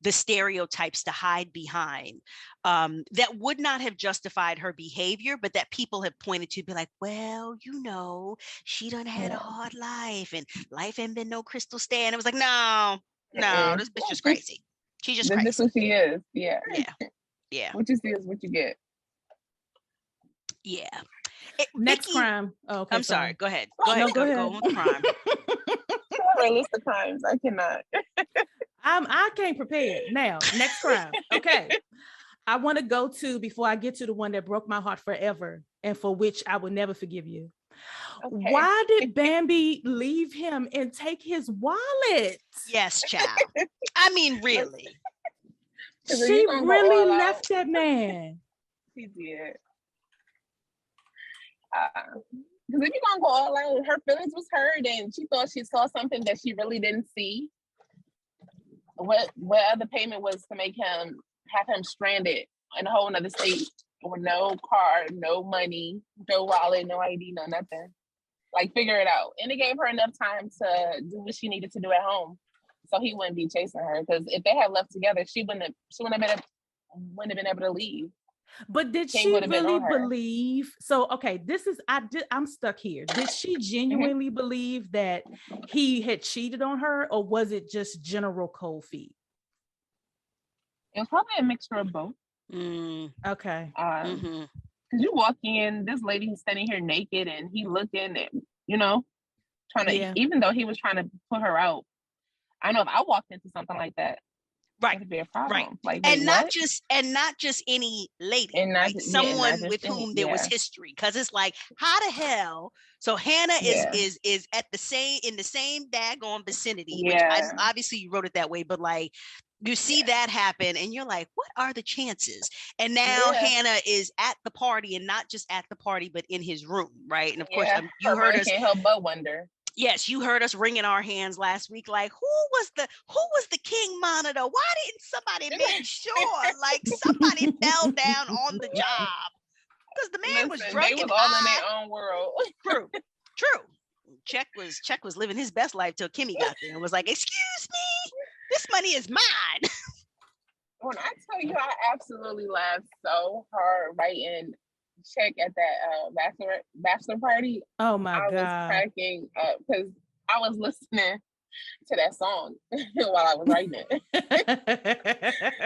the stereotypes to hide behind that would not have justified her behavior, but that people have pointed to, be like, well, she done had a hard life, and life ain't been no crystal stand. It was like, no, this bitch just crazy. She's just crazy. This is what she is. Yeah. Yeah. What you see is what you get. Yeah. Next Vicky, crime. Oh, okay, I'm sorry. Go ahead. Go ahead. Go on crime. List the crimes. I cannot. I can't prepare. Now, next crime. Okay. I want to go to, before I get to the one that broke my heart forever and for which I will never forgive you. Okay. Why did Bambi leave him and take his wallet? Yes, child. I mean, really. She really left that man. She did. Because if you're gonna go all out, her feelings was hurt, and she thought she saw something that she really didn't see. What other payment was to make him have him stranded in a whole nother state with no car, no money, no wallet, no ID, no nothing. Like, figure it out. And it gave her enough time to do what she needed to do at home, so he wouldn't be chasing her. Because if they had left together, she wouldn't have been able to leave. But did she really believe? So, okay, I'm stuck here. Did she genuinely believe that he had cheated on her, or was it just general cold feet? It was probably a mixture of both. Okay. Because you walk in, this lady's standing here naked, and he looking at, trying to, even though he was trying to put her out. I know if I walked into something like that, right, that'd be a problem. Right. Like, and not just any lady, and not, someone with whom there was history. Because it's like, how the hell? So Hannah is at in the same daggone vicinity, which obviously you wrote it that way, but like, you see that happen and you're like, what are the chances? And now Hannah is at the party, and not just at the party, but in his room, right? And of course, you heard us. Can't help but wonder. Yes, you heard us wringing our hands last week. Like, who was the king monitor? Why didn't somebody make sure? Like, somebody fell down on the job, because the man was drunk and all in their own world. True. Check was living his best life till Kimmy got there and was like, "Excuse me, this money is mine." When I tell you, I absolutely laughed so hard writing check at that bachelor party. Oh my God. I was cracking up because I was listening to that song while I was writing it.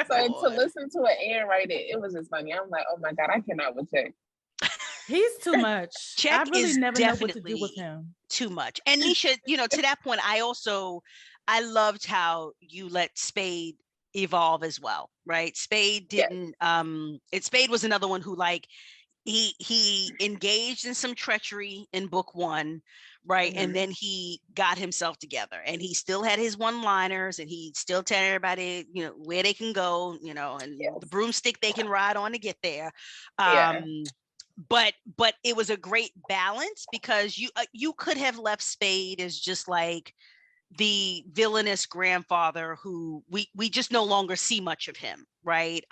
So to listen to it and write it, it was just funny. I'm like, oh my God, I cannot with Check. He's too much. Check I really is never know what to do with him. Too much. And Nesha, to that point, I loved how you let Spade evolve as well, right? Spade didn't Spade was another one who, like, he engaged in some treachery in book one, right? And then he got himself together, and he still had his one-liners, and he still tell everybody, where they can go, and the broomstick they can ride on to get there. But it was a great balance, because you could have left Spade as just like the villainous grandfather who we just no longer see much of him, right?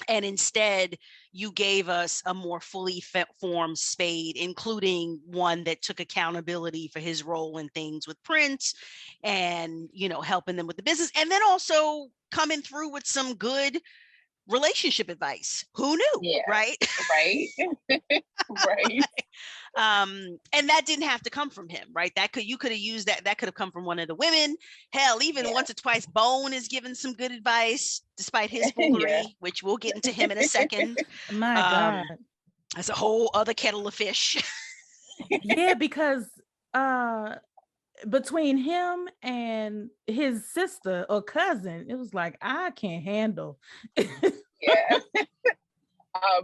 And instead, you gave us a more fully formed Spade, including one that took accountability for his role in things with Prince, and helping them with the business, and then also coming through with some good relationship advice. Who knew? Right. And that didn't have to come from him, right? You could have used that could have come from one of the women. Hell, even once or twice Bone is given some good advice despite his foolery, which we'll get into him in a second. My God, that's a whole other kettle of fish. Because between him and his sister or cousin, it was like, I can't handle.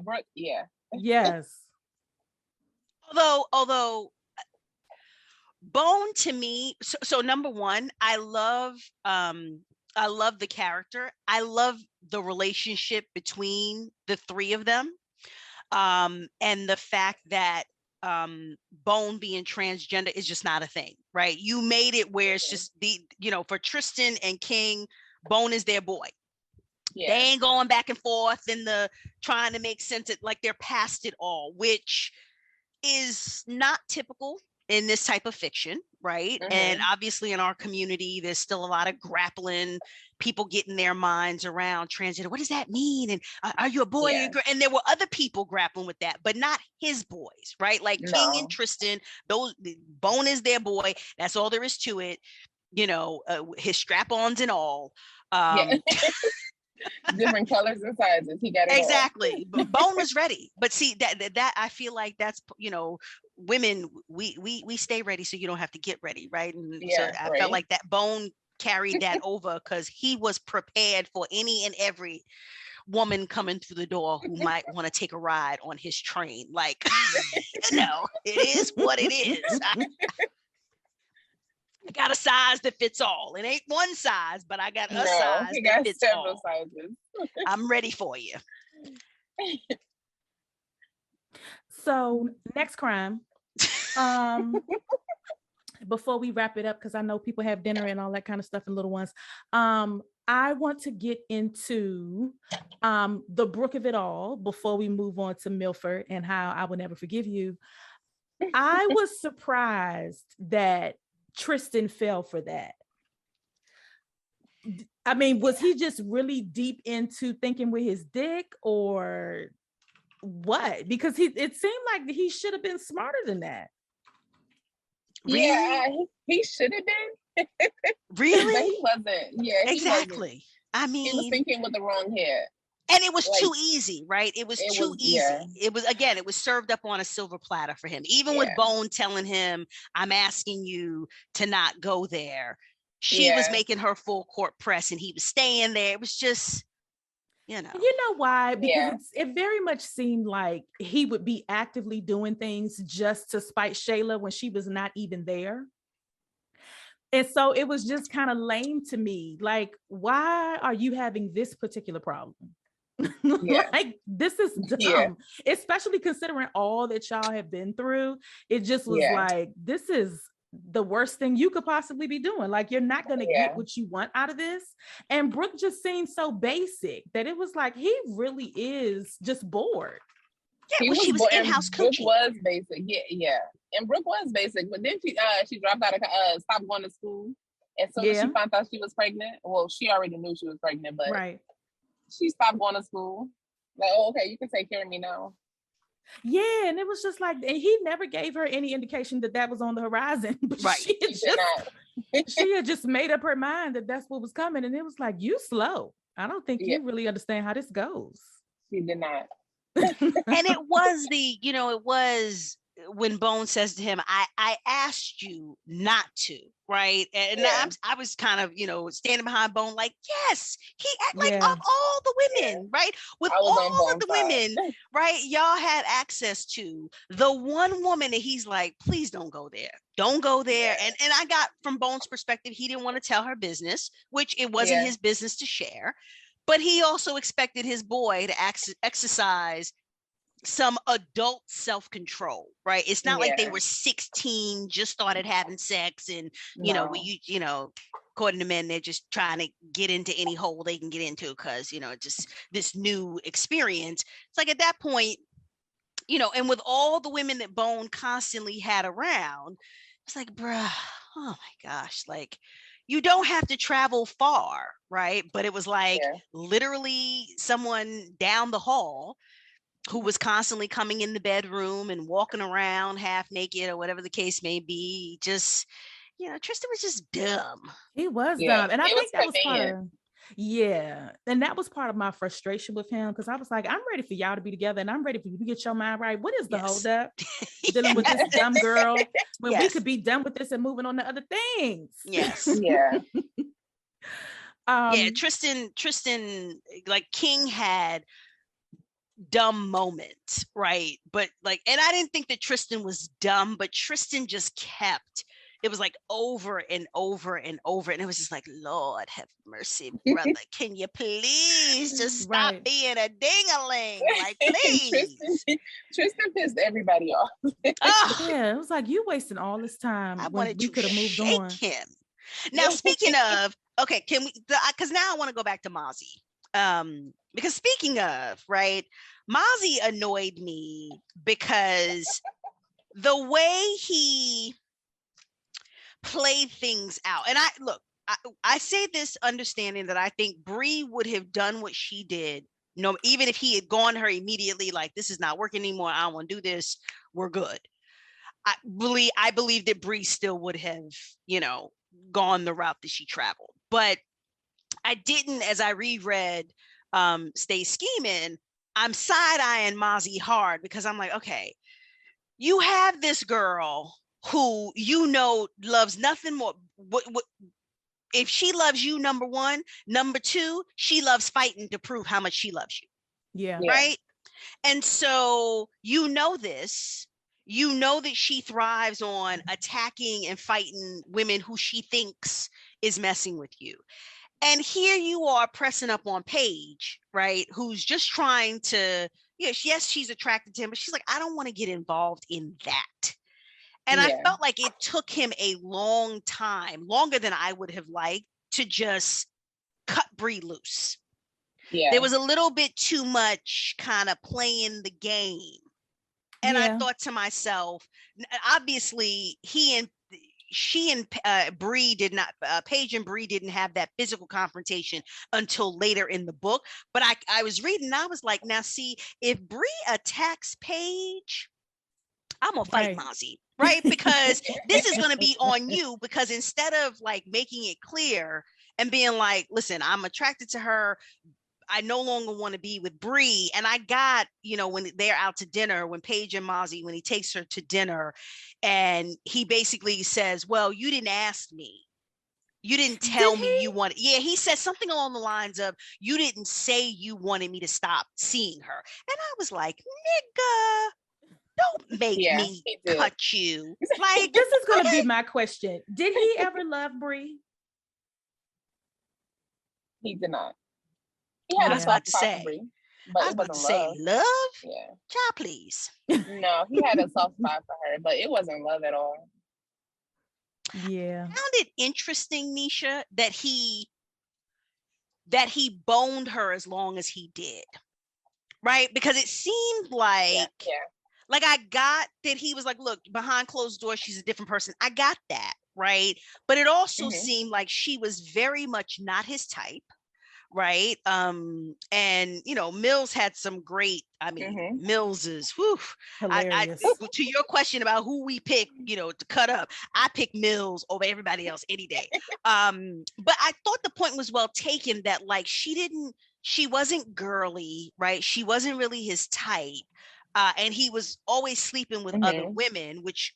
Brooke, yes. Although Bone, to me, so number one, I love the character. I love the relationship between the three of them, and the fact that Bone being transgender is just not a thing, right? You made it where it's just for Tristan and King, Bone is their boy. Yeah. They ain't going back and forth in the trying to make sense. Like they're past it all, which is not typical in this type of fiction, right? Mm-hmm. And obviously in our community, there's still a lot of grappling, people getting their minds around transgender. What does that mean? And are you a boy? Yeah. And there were other people grappling with that, but not his boys, right? Like King and Tristan, Bone is their boy. That's all there is to it. His strap-ons and all. Different colors and sizes. He got it exactly. But Bone was ready. But see that I feel like that's women, we stay ready so you don't have to get ready, right? And so I felt like that Bone carried that over because he was prepared for any and every woman coming through the door who might want to take a ride on his train. Like, it is what it is. I got a size that fits all. It ain't one size, but I got a size that fits all. Sizes. I'm ready for you. So next crime. Before we wrap it up, because I know people have dinner and all that kind of stuff and little ones. I want to get into the Brooke of it all before we move on to Milford and how I will never forgive you. I was surprised that Tristan fell for that. I mean, was he just really deep into thinking with his dick or what? Because it seemed like he should have been smarter than that. Really? Yeah, he should have been. Really? But he wasn't. Yeah, exactly. Wasn't. I mean, he was thinking with the wrong head. And it was too easy, right? It was too easy. Yeah. It was served up on a silver platter for him. Even with Bone telling him, I'm asking you to not go there. She was making her full court press and he was staying there. It was just, You know why? Because it very much seemed like he would be actively doing things just to spite Shayla when she was not even there. And so it was just kind of lame to me. Like, why are you having this particular problem? Like, this is dumb, especially considering all that y'all have been through. It just was like, this is the worst thing you could possibly be doing. Like, you're not going to get what you want out of this. And Brooke just seemed so basic that it was like, he really is just bored. Yeah, she was in-house cooking. Brooke was basic. Yeah. And Brooke was basic, but then she dropped out of stopped going to school. As soon as she found out she was pregnant, well, she already knew she was pregnant, but she stopped going to school. Like, oh, okay, you can take care of me now. Yeah, and it was just like, and he never gave her any indication that was on the horizon. But she had just made up her mind that that's what was coming, and it was like, you slow. I don't think you really understand how this goes. She did not. And it was when Bone says to him, I asked you not to, right? And I was kind of, standing behind Bone like, yes, he like of all the women, right? With all of the women, right? Y'all had access to the one woman that he's like, please don't go there. Don't go there. And I got from Bone's perspective, he didn't want to tell her business, which it wasn't his business to share. But he also expected his boy to exercise some adult self-control, right? It's not like they were 16, just started having sex, and according to men, they're just trying to get into any hole they can get into because just this new experience. It's like at that point, and with all the women that Bone constantly had around, it's like, bruh, oh my gosh, like, you don't have to travel far, right? But it was like literally someone down the hall who was constantly coming in the bedroom and walking around half naked or whatever the case may be. Just, Tristan was just dumb. He was dumb. And I think that was part of, and that was part of my frustration with him, because I was like, I'm ready for y'all to be together and I'm ready for you to get your mind right. What is the holdup? Dealing with this dumb girl when we could be done with this and moving on to other things. Yes. Tristan, like King had dumb moment, right? But like, and I didn't think that Tristan was dumb, but Tristan just kept it was like over and over and over. And it was just like, Lord have mercy, brother. Can you please just stop being a ding-a-ling? Like, please. Tristan pissed everybody off. Yeah, it was like, you wasting all this time. I wanted we could have moved on. Him. Now, speaking of, okay, can we, because now I want to go back to Mozzie. Because speaking of, right, Mozzie annoyed me because the way he played things out, and I say this understanding that I think Bree would have done what she did. No, even if he had gone to her immediately, like, this is not working anymore, I don't want to do this, we're good. I believe that Bree still would have, gone the route that she traveled. But I didn't, as I reread Stay Scheming, I'm side-eyeing Mozzie hard because I'm like, okay, you have this girl who loves nothing more. If she loves you, number one, number two, she loves fighting to prove how much she loves you. Yeah. Right. And so this, that she thrives on attacking and fighting women who she thinks is messing with you. And here you are pressing up on Paige, right? Who's just trying to, yes, she's attracted to him, but she's like, I don't want to get involved in that. And I felt like it took him a long time, longer than I would have liked, to just cut Bree loose. Yeah. There was a little bit too much kind of playing the game. And I thought to myself, obviously she and Bree did not, Paige and Bree didn't have that physical confrontation until later in the book. But I was reading and I was like, now see, if Bree attacks Paige, I'm gonna fight Mozzie, right? Because this is gonna be on you, because instead of like making it clear and being like, listen, I'm attracted to her, I no longer want to be with Bree. And I got, when they're out to dinner, when Paige and Mozzie, when he takes her to dinner, and he basically says, well, you didn't ask me. You didn't tell me you wanted. Yeah, he said something along the lines of, you didn't say you wanted me to stop seeing her. And I was like, nigga, don't make me cut you. Like, this is going to be my question. Did he ever love Bree? He did not. He had a soft spot for Bree, but it wasn't love. Love? Yeah. Child, please. No, he had a soft spot for her, but it wasn't love at all. Yeah. I found it interesting, Nesha, that he boned her as long as he did. Right? Because it seemed like like I got that he was like, look, behind closed doors, she's a different person. I got that, right? But it also seemed like she was very much not his type, right? And Mills had some great, Mills is hilarious. To your question about who we pick, to cut up, I pick Mills over everybody else any day. But I thought the point was well taken that like she wasn't girly, right? She wasn't really his type. And he was always sleeping with other women, which,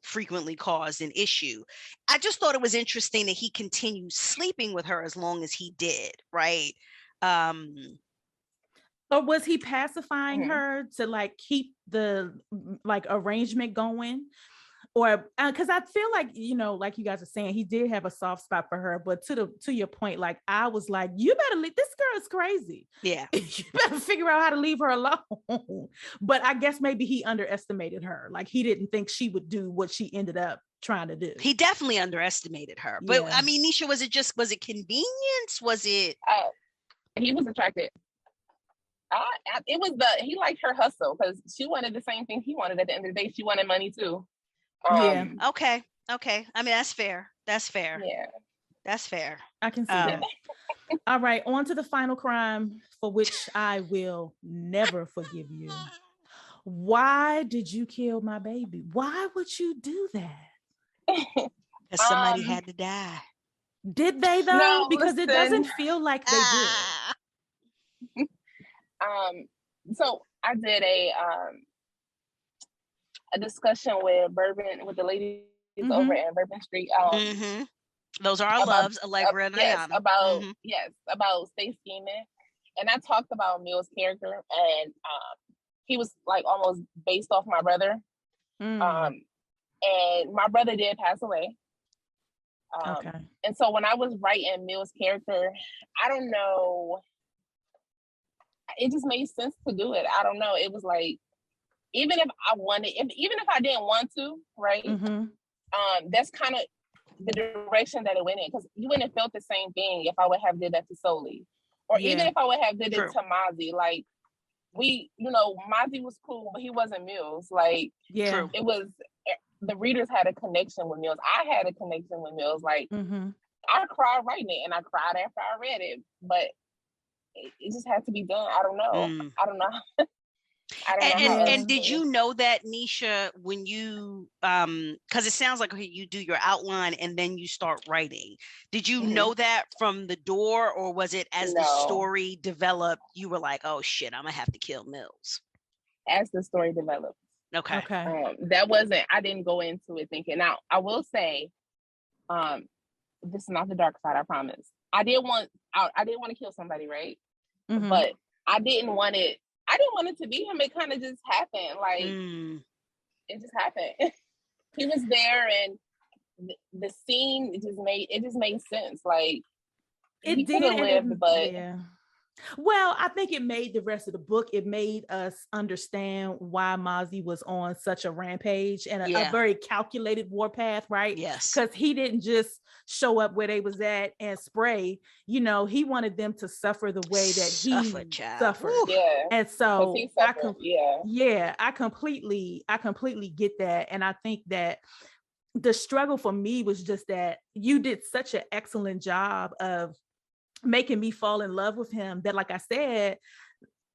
frequently caused an issue. I just thought it was interesting that he continued sleeping with her as long as he did, right? Or was he pacifying her to like keep the like arrangement going? Or because I feel like, like you guys are saying, he did have a soft spot for her. But to your point, like I was like, you better leave. This girl is crazy. Yeah. You better figure out how to leave her alone. But I guess maybe he underestimated her. Like he didn't think she would do what she ended up trying to do. He definitely underestimated her. But I mean, Nesha, was it convenience? Was it? He was attracted. It was he liked her hustle because she wanted the same thing he wanted. At the end of the day, she wanted money too. Okay. I mean, that's fair. Yeah. That's fair. I can see that. All right. On to the final crime for which I will never forgive you. Why did you kill my baby? Why would you do that? Because somebody had to die. Did they though? No, because it doesn't feel like they did. So I did a discussion with the ladies over at Bourbon Street. Those are our loves, Allegra and Ayana. About Stay Scheming. And I talked about Mill's character, and he was like almost based off my brother. And my brother did pass away. Okay. And so when I was writing Mill's character, I don't know, it just made sense to do it. I don't know. It was like, even if I didn't want to, right? That's kind of the direction that it went in, because you wouldn't have felt the same thing if I would have did that to Soli, or even if I would have did it to Mozzie. Like, Mozzie was cool, but he wasn't Mills. Like, it was, the readers had a connection with Mills. I had a connection with Mills. Like, I cried writing it, and I cried after I read it, but it just had to be done. I don't know. I don't know. And did you know that, Nesha, when you because it sounds like you do your outline and then you start writing, did you know that from the door, or was it as the story developed you were like, oh shit, I'm gonna have to kill Mills? As the story developed. Okay. I didn't go into it thinking. Now I will say, this is not the dark side, I promise. I didn't want to kill somebody, right? But I didn't want it to be him. It kind of just happened. Like, it just happened. He was there, and the scene, it just made sense. Like, he could have lived, but well, I think it made the rest of the book, it made us understand why Mozzie was on such a rampage and a very calculated warpath, right? Yes. Because he didn't just show up where they was at and spray. He wanted them to suffer the way that he suffered. Yeah. And so I completely get that. And I think that the struggle for me was just that you did such an excellent job of making me fall in love with him that, like I said,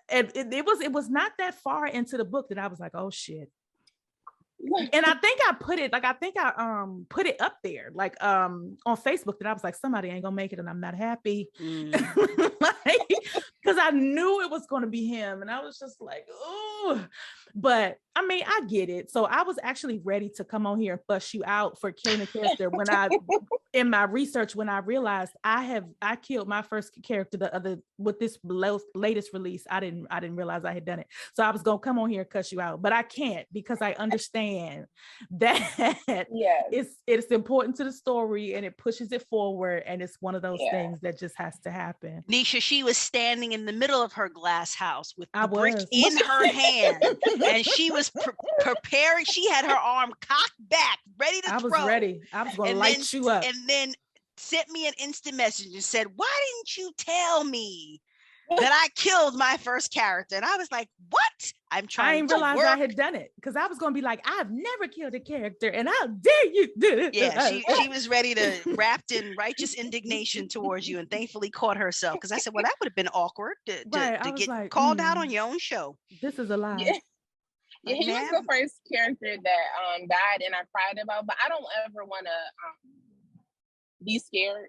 it was not that far into the book that I was like, oh shit. And I think I put it up there, like on Facebook, that I was like, somebody ain't gonna make it and I'm not happy. Because I knew it was gonna be him, and I was just like, oh. But I mean, I get it. So I was actually ready to come on here and fuss you out for killing a character when in my research, when I realized I killed my first character with this latest release. I didn't realize I had done it. So I was gonna come on here and cuss you out, but I can't, because I understand that it's important to the story and it pushes it forward, and it's one of those things that just has to happen. Nesha, she was standing in the middle of her glass house with the brick in her hand, and she was preparing. She had her arm cocked back, ready to throw. I was ready. I was going to light you up. And then sent me an instant message and said, why didn't you tell me that I killed my first character? And I was like, what? I didn't realize I had done it, because I was going to be like, I've never killed a character, and how dare you do it? Yeah, she was ready to, wrapped in righteous indignation towards you, and thankfully caught herself, because I said, well, that would have been awkward to get like, called out on your own show. This is a lie. Yeah, he was the first character that died and I cried about, but I don't ever want to be scared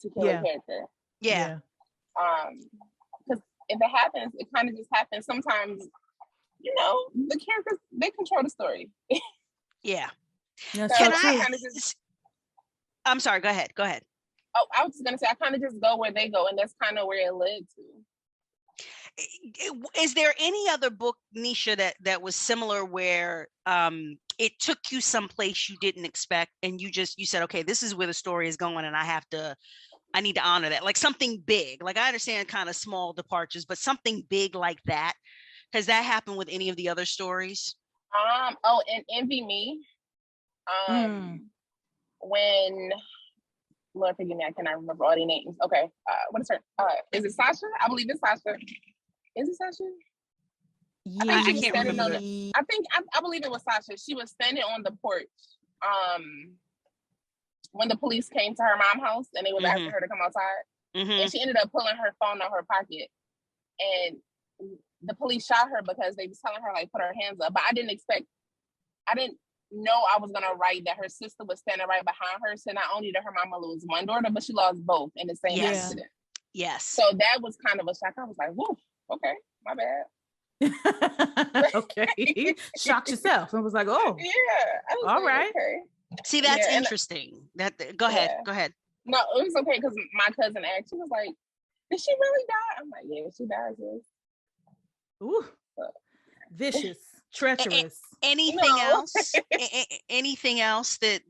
to kill a character. Yeah. Because if it happens, it kind of just happens. Sometimes, the characters, they control the story. Yeah. So I'm sorry, go ahead. Oh, I was just going to say, I kind of just go where they go, and that's kind of where it led to. Is there any other book, Nesha, that was similar, where it took you someplace you didn't expect, and you said, okay, this is where the story is going, and I need to honor that? Like something big. Like, I understand kind of small departures, but something big like that. Has that happened with any of the other stories? And Envy Me. When, Lord forgive me, I cannot remember all the names. Okay, what is her? Is it Sasha? I believe it's Sasha. Is it Sasha? Yeah, I can't remember. I believe it was Sasha. She was standing on the porch when the police came to her mom's house and they was asking her to come outside. And she ended up pulling her phone out her pocket, and the police shot her because they was telling her, like, put her hands up. But I didn't know I was gonna write that her sister was standing right behind her. So not only did her mama lose one daughter, but she lost both in the same accident. Yes. So that was kind of a shock. I was like, whoa, okay, my bad. Okay. Shocked yourself and was like, oh. Yeah. All right. Okay. See, that's interesting. Go ahead. No, it was okay, because my cousin asked, she was like, did she really die? I'm like, yeah, she died, yes. Ooh. Vicious. treacherous. Anything else? Anything else that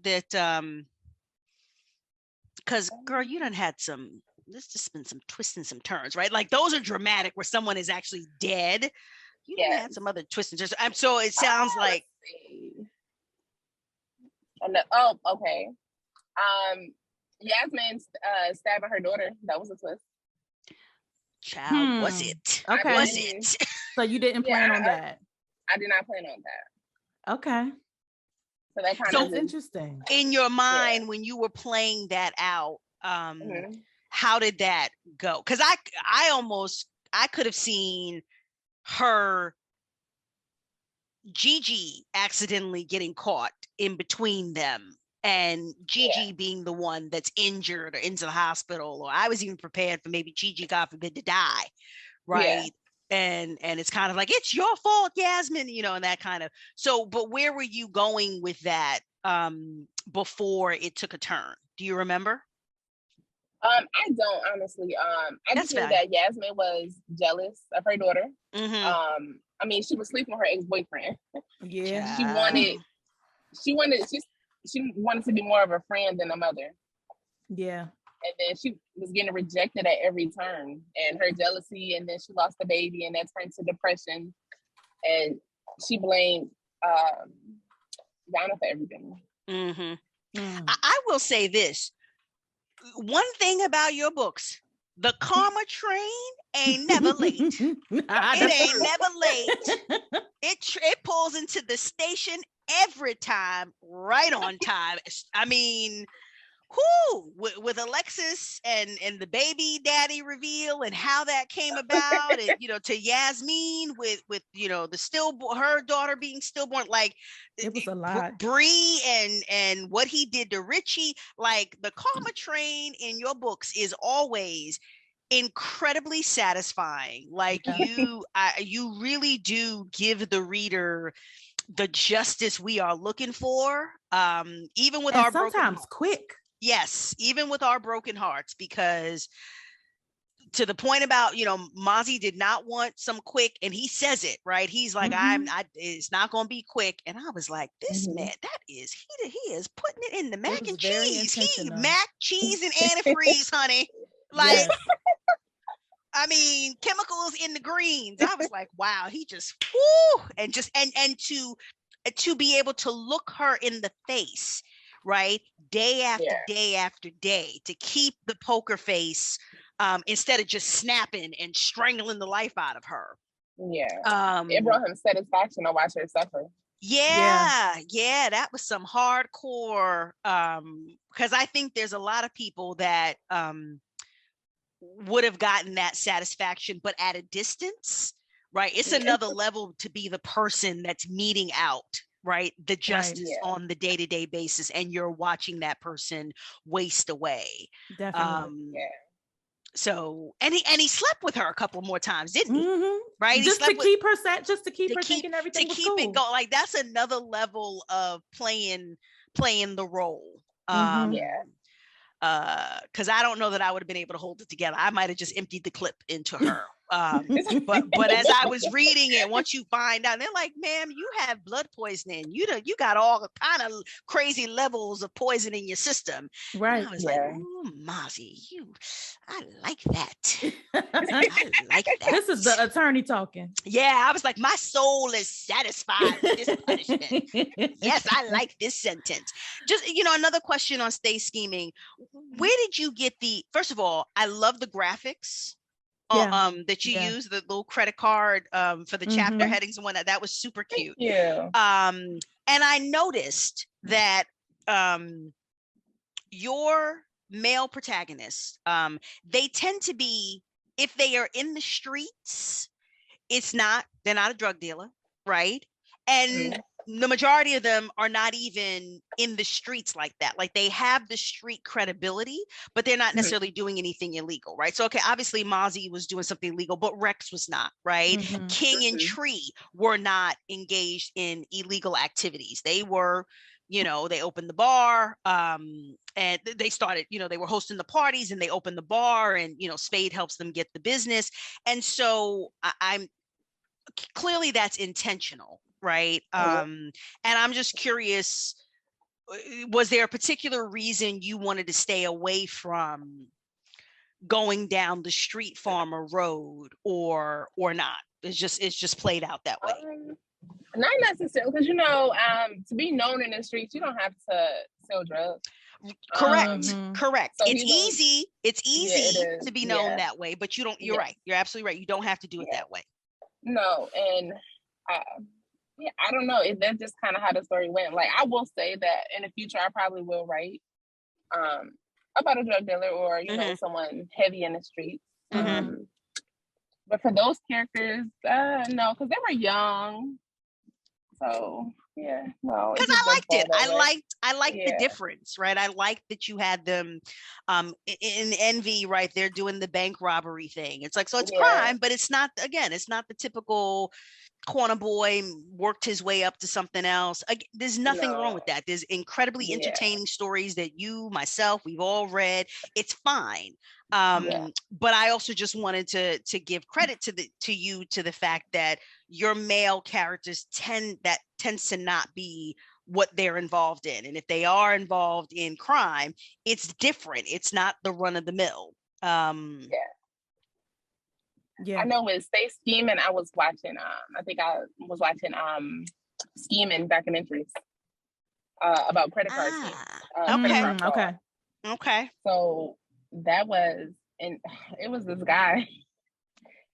because girl, you done had some. There's just been some twists and some turns, right? Like those are dramatic, where someone is actually dead. You done had some other twists and turns. So it sounds like. Okay. Yasmin stabbing her daughter. That was a twist. Child, was it? Okay. Was it? So you didn't plan on that? I did not plan on that. Okay. So that kind of interesting. In your mind, when you were playing that out, how did that go? Because I could have seen her, Gigi, accidentally getting caught in between them, and Gigi being the one that's injured or into the hospital, or I was even prepared for maybe Gigi, God forbid, to die, right? And it's kind of like, it's your fault, Yasmin, and that kind of. So, but where were you going with that before it took a turn? Do you remember? I don't, honestly. I just knew that Yasmin was jealous of her daughter. Mm-hmm. I mean, she was sleeping with her ex-boyfriend. Yeah. She wanted to be more of a friend than a mother. Yeah. And then she was getting rejected at every turn, and her jealousy, and then she lost the baby, and that turned to depression. And she blamed Donna for everything. Mm-hmm. I will say this. One thing about your books, the karma train ain't never late. It ain't never late. It pulls into the station every time, right on time. I mean, with Alexis and the baby daddy reveal and how that came about, and to Yasmin with the her daughter being stillborn, like it was a lot. Bree and what he did to Richie, like the karma train in your books is always incredibly satisfying. Like you really do give the reader the justice we are looking for, even with our sometimes quick. Yes, even with our broken hearts, because to the point about, Mozzie did not want some quick, and he says it, right? He's like, it's not going to be quick. And I was like, this man, he is putting it in the mac and cheese. He mac, cheese, and antifreeze, honey. Like, I mean, chemicals in the greens. I was like, wow, he just, and to be able to look her in the face, right? Day after day after day, to keep the poker face instead of just snapping and strangling the life out of her. Yeah. It brought him satisfaction to watch her suffer. Yeah, that was some hardcore, because I think there's a lot of people that would have gotten that satisfaction, but at a distance, right? It's another level to be the person that's meting out, right, the justice on the day-to-day basis, and you're watching that person waste away. Definitely. So, and he slept with her a couple more times, didn't he? Right, just to keep her thinking everything was cool. It going. Like, that's another level of playing the role. Because I don't know that I would have been able to hold it together. I might have just emptied the clip into her. But as I was reading it, once you find out, they're like, ma'am, you have blood poisoning. You got all kind of crazy levels of poison in your system. Right. And I was like, oh, Mozzie, I like that. I like that. This is the attorney talking. Yeah, I was like, my soul is satisfied with this punishment. Yes, I like this sentence. Just, another question on Stay Scheming. Where did you get first of all, I love the graphics. That you use, the little credit card for the chapter headings and whatnot. That was super cute. Yeah. And I noticed that your male protagonists, they tend to be, if they are in the streets, they're not a drug dealer, right? And the majority of them are not even in the streets like that. Like, they have the street credibility, but they're not necessarily doing anything illegal, right? So, okay, obviously Mozzie was doing something illegal, but Rex was not, right? King and Tree were not engaged in illegal activities. They were, they opened the bar, and they started, they were hosting the parties, and they opened the bar, and, Spade helps them get the business. And so I'm clearly that's intentional, right? And I'm just curious, was there a particular reason you wanted to stay away from going down the street farmer road, or not? It's just played out that way. Not necessarily, because to be known in the streets, you don't have to sell drugs. Correct. So it's easy to be known that way, but you don't. You're right. You're absolutely right. You don't have to do it that way. No, and I don't know. That's just kind of how the story went. Like, I will say that in the future, I probably will write about a drug dealer or someone heavy in the streets. But for those characters, no, because they were young. So yeah, no. Because I liked it. I liked the difference, right? I liked that you had them in Envy, right? They're doing the bank robbery thing. It's like, so it's crime, but it's not the typical corner boy worked his way up to something else. There's nothing wrong with that. There's incredibly entertaining stories that we've all read. It's fine. But I also just wanted to give credit to you to the fact that your male characters tends to not be what they're involved in. And if they are involved in crime, it's different. It's not the run of the mill. I know with Stay Scheming, I was watching, Scheming documentaries about credit card schemes. Okay. So that was, and it was this guy.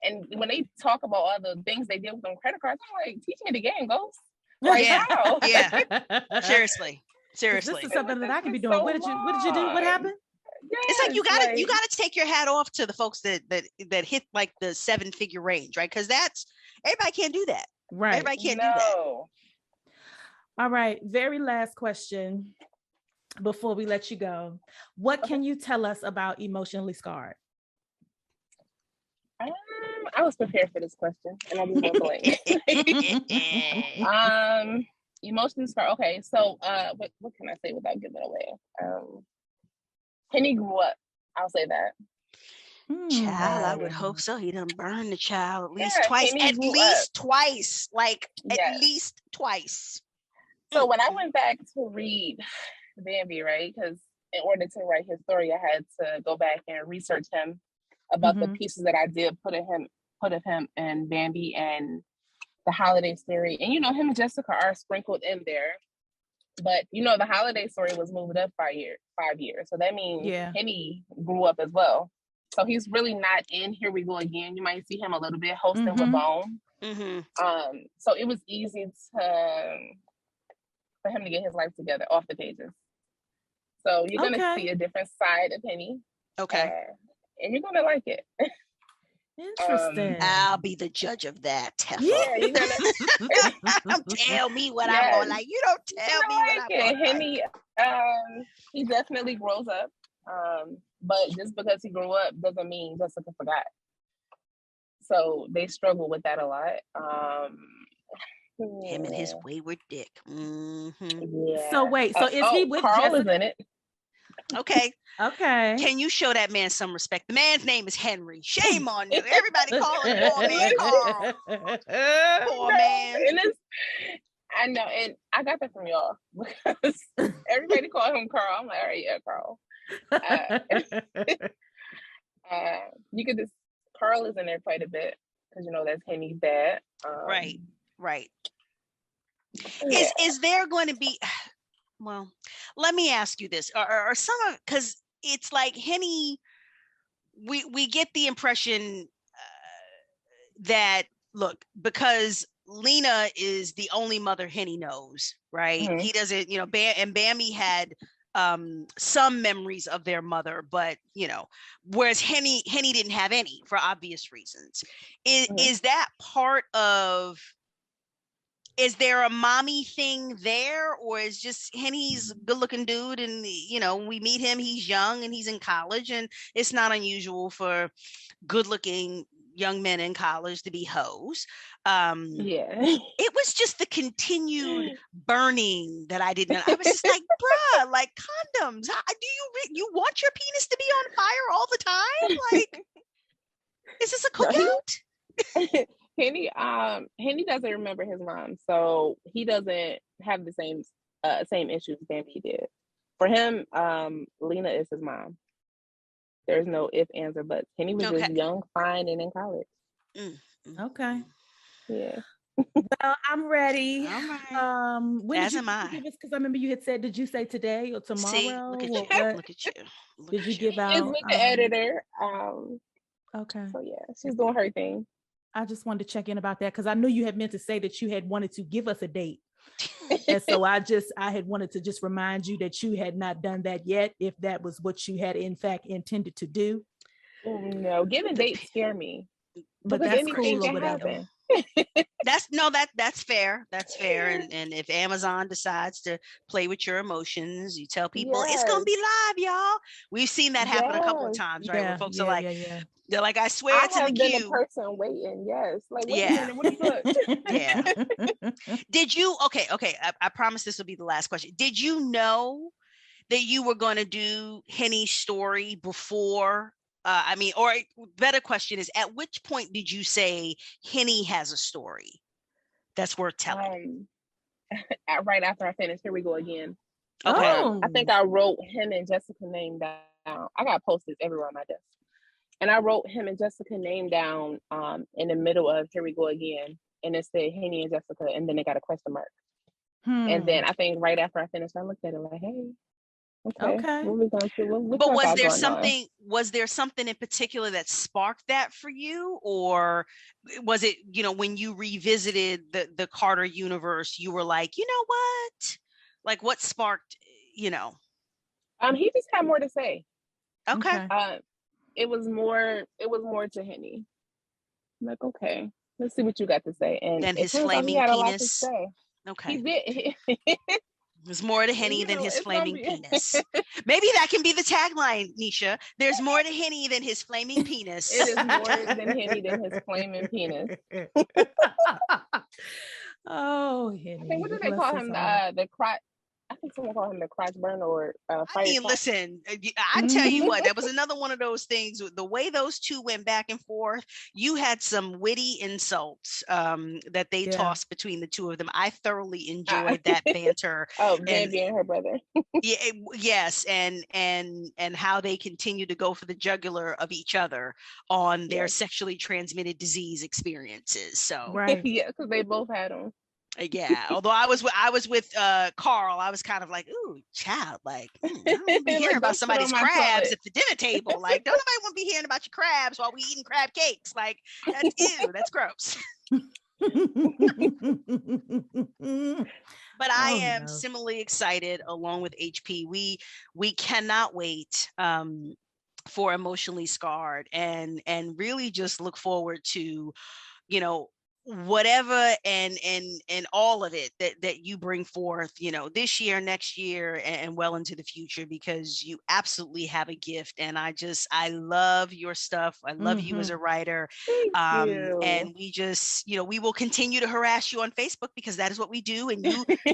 And when they talk about all the things they did with them credit cards, I'm like, teach me the game, Ghost. Like, how? Yeah. Seriously. This is something that I can be doing. What did you do? What happened? Yes, it's like you gotta take your hat off to the folks that hit like the 7-figure range, right? Because everybody can't do that. Right. Everybody can't do that. All right. Very last question before we let you go. What can you tell us about Emotionally Scarred? I was prepared for this question, and I just went blank. Emotionally Scarred. Okay, so what can I say without giving it away? Penny grew up. I'll say that. Child, I would hope so. He done burned the child at least twice. At least twice. At least twice. So when I went back to read Bambi, right? Because in order to write his story, I had to go back and research him about the pieces that I did put of him and Bambi and the holiday story. And him and Jessica are sprinkled in there. But the holiday story was moved up 5 years. So that means Penny grew up as well. So he's really not in Here We Go Again. You might see him a little bit hosting with Bone. So it was easy for him to get his life together off the pages. So you're gonna see a different side of Penny. Okay. And you're gonna like it. Interesting. I'll be the judge of that. Teffa. Yeah, you're gonna tell me what I'm gonna like. You don't tell me what I'm gonna like. He definitely grows up. But just because he grew up doesn't mean Jessica forgot. So they struggle with that a lot. Him and his wayward dick. So wait, so is he with Carl Jessica? Is in it. Okay. Can you show that man some respect? The man's name is Henry. Shame on you. Everybody call him poor man Carl. Poor man. I know, and I got that from y'all because everybody call him Carl. I'm like, all right, yeah, Carl. You could just Carl is in there quite a bit because that's Henny's dad. Right. Yeah. Is there going to be? Well, let me ask you this: are some of, because it's like Henny, we get the impression that because Lena is the only mother Henny knows, right? He doesn't, and Bambi had some memories of their mother, but whereas Henny didn't have any for obvious reasons. Is that part of? Is there a mommy thing there, or is just Henny's a good-looking dude, and we meet him, he's young and he's in college, and it's not unusual for good-looking young men in college to be hoes. It was just the continued burning that I didn't know. I was just like, bruh, like condoms. How, do you want your penis to be on fire all the time? Like, is this a cookout? Henny doesn't remember his mom, so he doesn't have the same issues Bambi did. For him, Lena is his mom. There's no ifs, ands, or buts. Henny was just young, fine, and in college. Okay. Yeah. Well, I'm ready. All right. When did you give us? Because I remember you had said, did you say today or tomorrow? See, look at you. Look at you. Did you give out? She's with the editor. Okay. So yeah, she's doing her thing. I just wanted to check in about that because I knew you had meant to say that you had wanted to give us a date. And so I had wanted to just remind you that you had not done that yet, if that was what you had in fact intended to do. No, giving dates scare me. But that's cool or whatever. That's fair. That's fair. And if Amazon decides to play with your emotions, you tell people it's gonna be live, y'all. We've seen that happen a couple of times, right? Where folks are like, they're like, I swear it's in the queue. I have been a person waiting. Yes. Like, wait a minute, what is it? Yeah. Did you? Okay. I promise this will be the last question. Did you know that you were going to do Henny's story before? Or better question is, at which point did you say Henny has a story that's worth telling? Right after I finished Here We Go Again. Okay. I think I wrote him and Jessica name down. I got posters everywhere on my desk. And I wrote him and Jessica name down in the middle of Here We Go Again. And it said Henny and Jessica, and then it got a question mark. And then I think right after I finished, I looked at it like, hey. Okay. What we going to, but was there something in particular that sparked that for you? Or was it, when you revisited the Carter universe, you were like, you know what? Like what sparked, He just had more to say. Okay. It was more to Henny. I'm like, okay, let's see what you got to say. And then his flaming penis. Okay. He did. There's more to Henny than his flaming penis. Maybe that can be the tagline, Nesha. There's more to Henny than his flaming penis. It is more than Henny than his flaming penis. Oh, Henny. I think, what do they call him? The crotch. I think someone called him the crotch burn or fire. Listen, I tell you what, that was another one of those things. The way those two went back and forth, you had some witty insults that they tossed between the two of them. I thoroughly enjoyed that banter. Bambi and her brother. Yes, and how they continue to go for the jugular of each other on their sexually transmitted disease experiences. So right, yeah, because they both had them. Yeah, although I was with Carl, I was kind of like, ooh, child, like, I don't want to be hearing about somebody's crabs at the dinner table. Like, don't nobody want to be hearing about your crabs while we eating crab cakes. Like, that's ew, that's gross. But I am similarly excited along with HP. We cannot wait for Emotionally Scarred and really just look forward to, whatever and all of it that you bring forth, this year, next year, and well into the future, because you absolutely have a gift. And I love your stuff. I love you as a writer. Thank you. And we just, we will continue to harass you on Facebook because that is what we do. And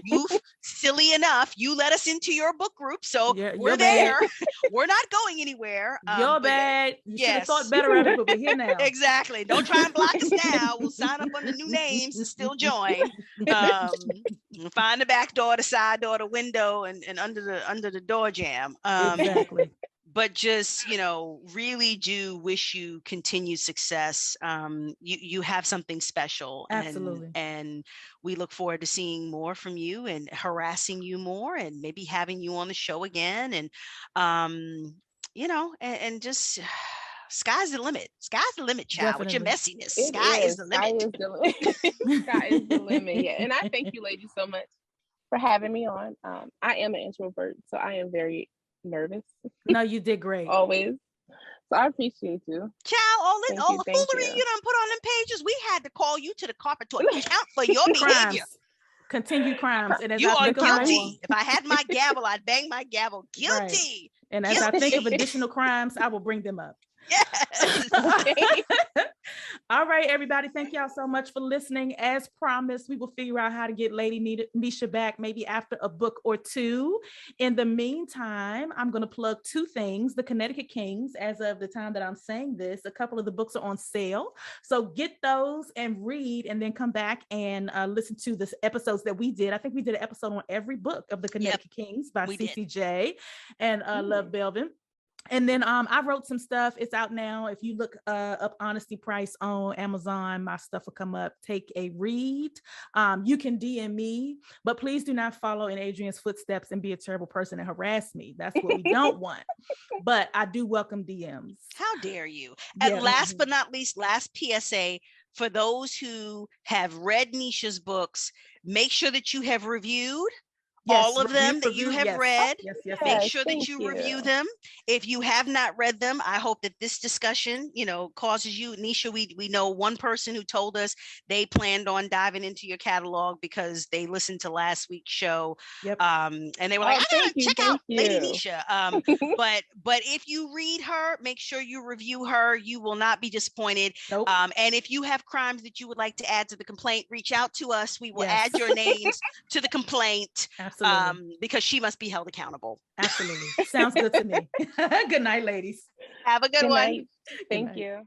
you silly enough, you let us into your book group. So we're there. We're not going anywhere. You're bad. You should have thought better of it, but we're here now. Exactly. Don't try and block us now. We'll sign up the new names and still join. Find the back door, the side door, the window, and under the door jamb. Exactly. But just, really do wish you continued success. You have something special. Absolutely. And we look forward to seeing more from you and harassing you more and maybe having you on the show again. And and just sky's the limit. Sky's the limit, child. Definitely. With your messiness. Sky is the limit. Sky is the limit. Yeah. And I thank you, ladies, so much for having me on. I am an introvert, so I am very nervous. No, you did great. Always. So I appreciate you. Child, all the foolery you done put on them pages, we had to call you to the carpet to account for your behavior. Continued crimes. And as you are guilty. If I had my gavel, I'd bang my gavel. Guilty. Right. And as I think of additional crimes, I will bring them up. Yes. All right, everybody. Thank y'all so much for listening. As promised, we will figure out how to get Ladii Nesha back maybe after a book or two. In the meantime, I'm going to plug two things. The Connecticut Kings, as of the time that I'm saying this, a couple of the books are on sale. So get those and read, and then come back and listen to the episodes that we did. I think we did an episode on every book of the Connecticut Kings by CCJ and Love Belvin. And then I wrote some stuff. It's out now. If you look up Honesty Price on Amazon, my stuff will come up. Take a read. You can DM me, but please do not follow in Adrian's footsteps and be a terrible person and harass me. That's what we don't want. But I do welcome DMs. How dare you? And last but not least, last PSA, for those who have read Nesha's books, make sure that you have reviewed all of them that you have read. Make sure that you review them. If you have not read them, I hope that this discussion, causes you, Nesha, we know one person who told us they planned on diving into your catalog because they listened to last week's show. And they were like, I gotta check out Ladii Nesha. But if you read her, make sure you review her. You will not be disappointed. And if you have crimes that you would like to add to the complaint, reach out to us. We will add your names to the complaint. Absolutely. Because she must be held accountable. Absolutely. Sounds good to me. Good night, ladies. Have a good one. Thank you.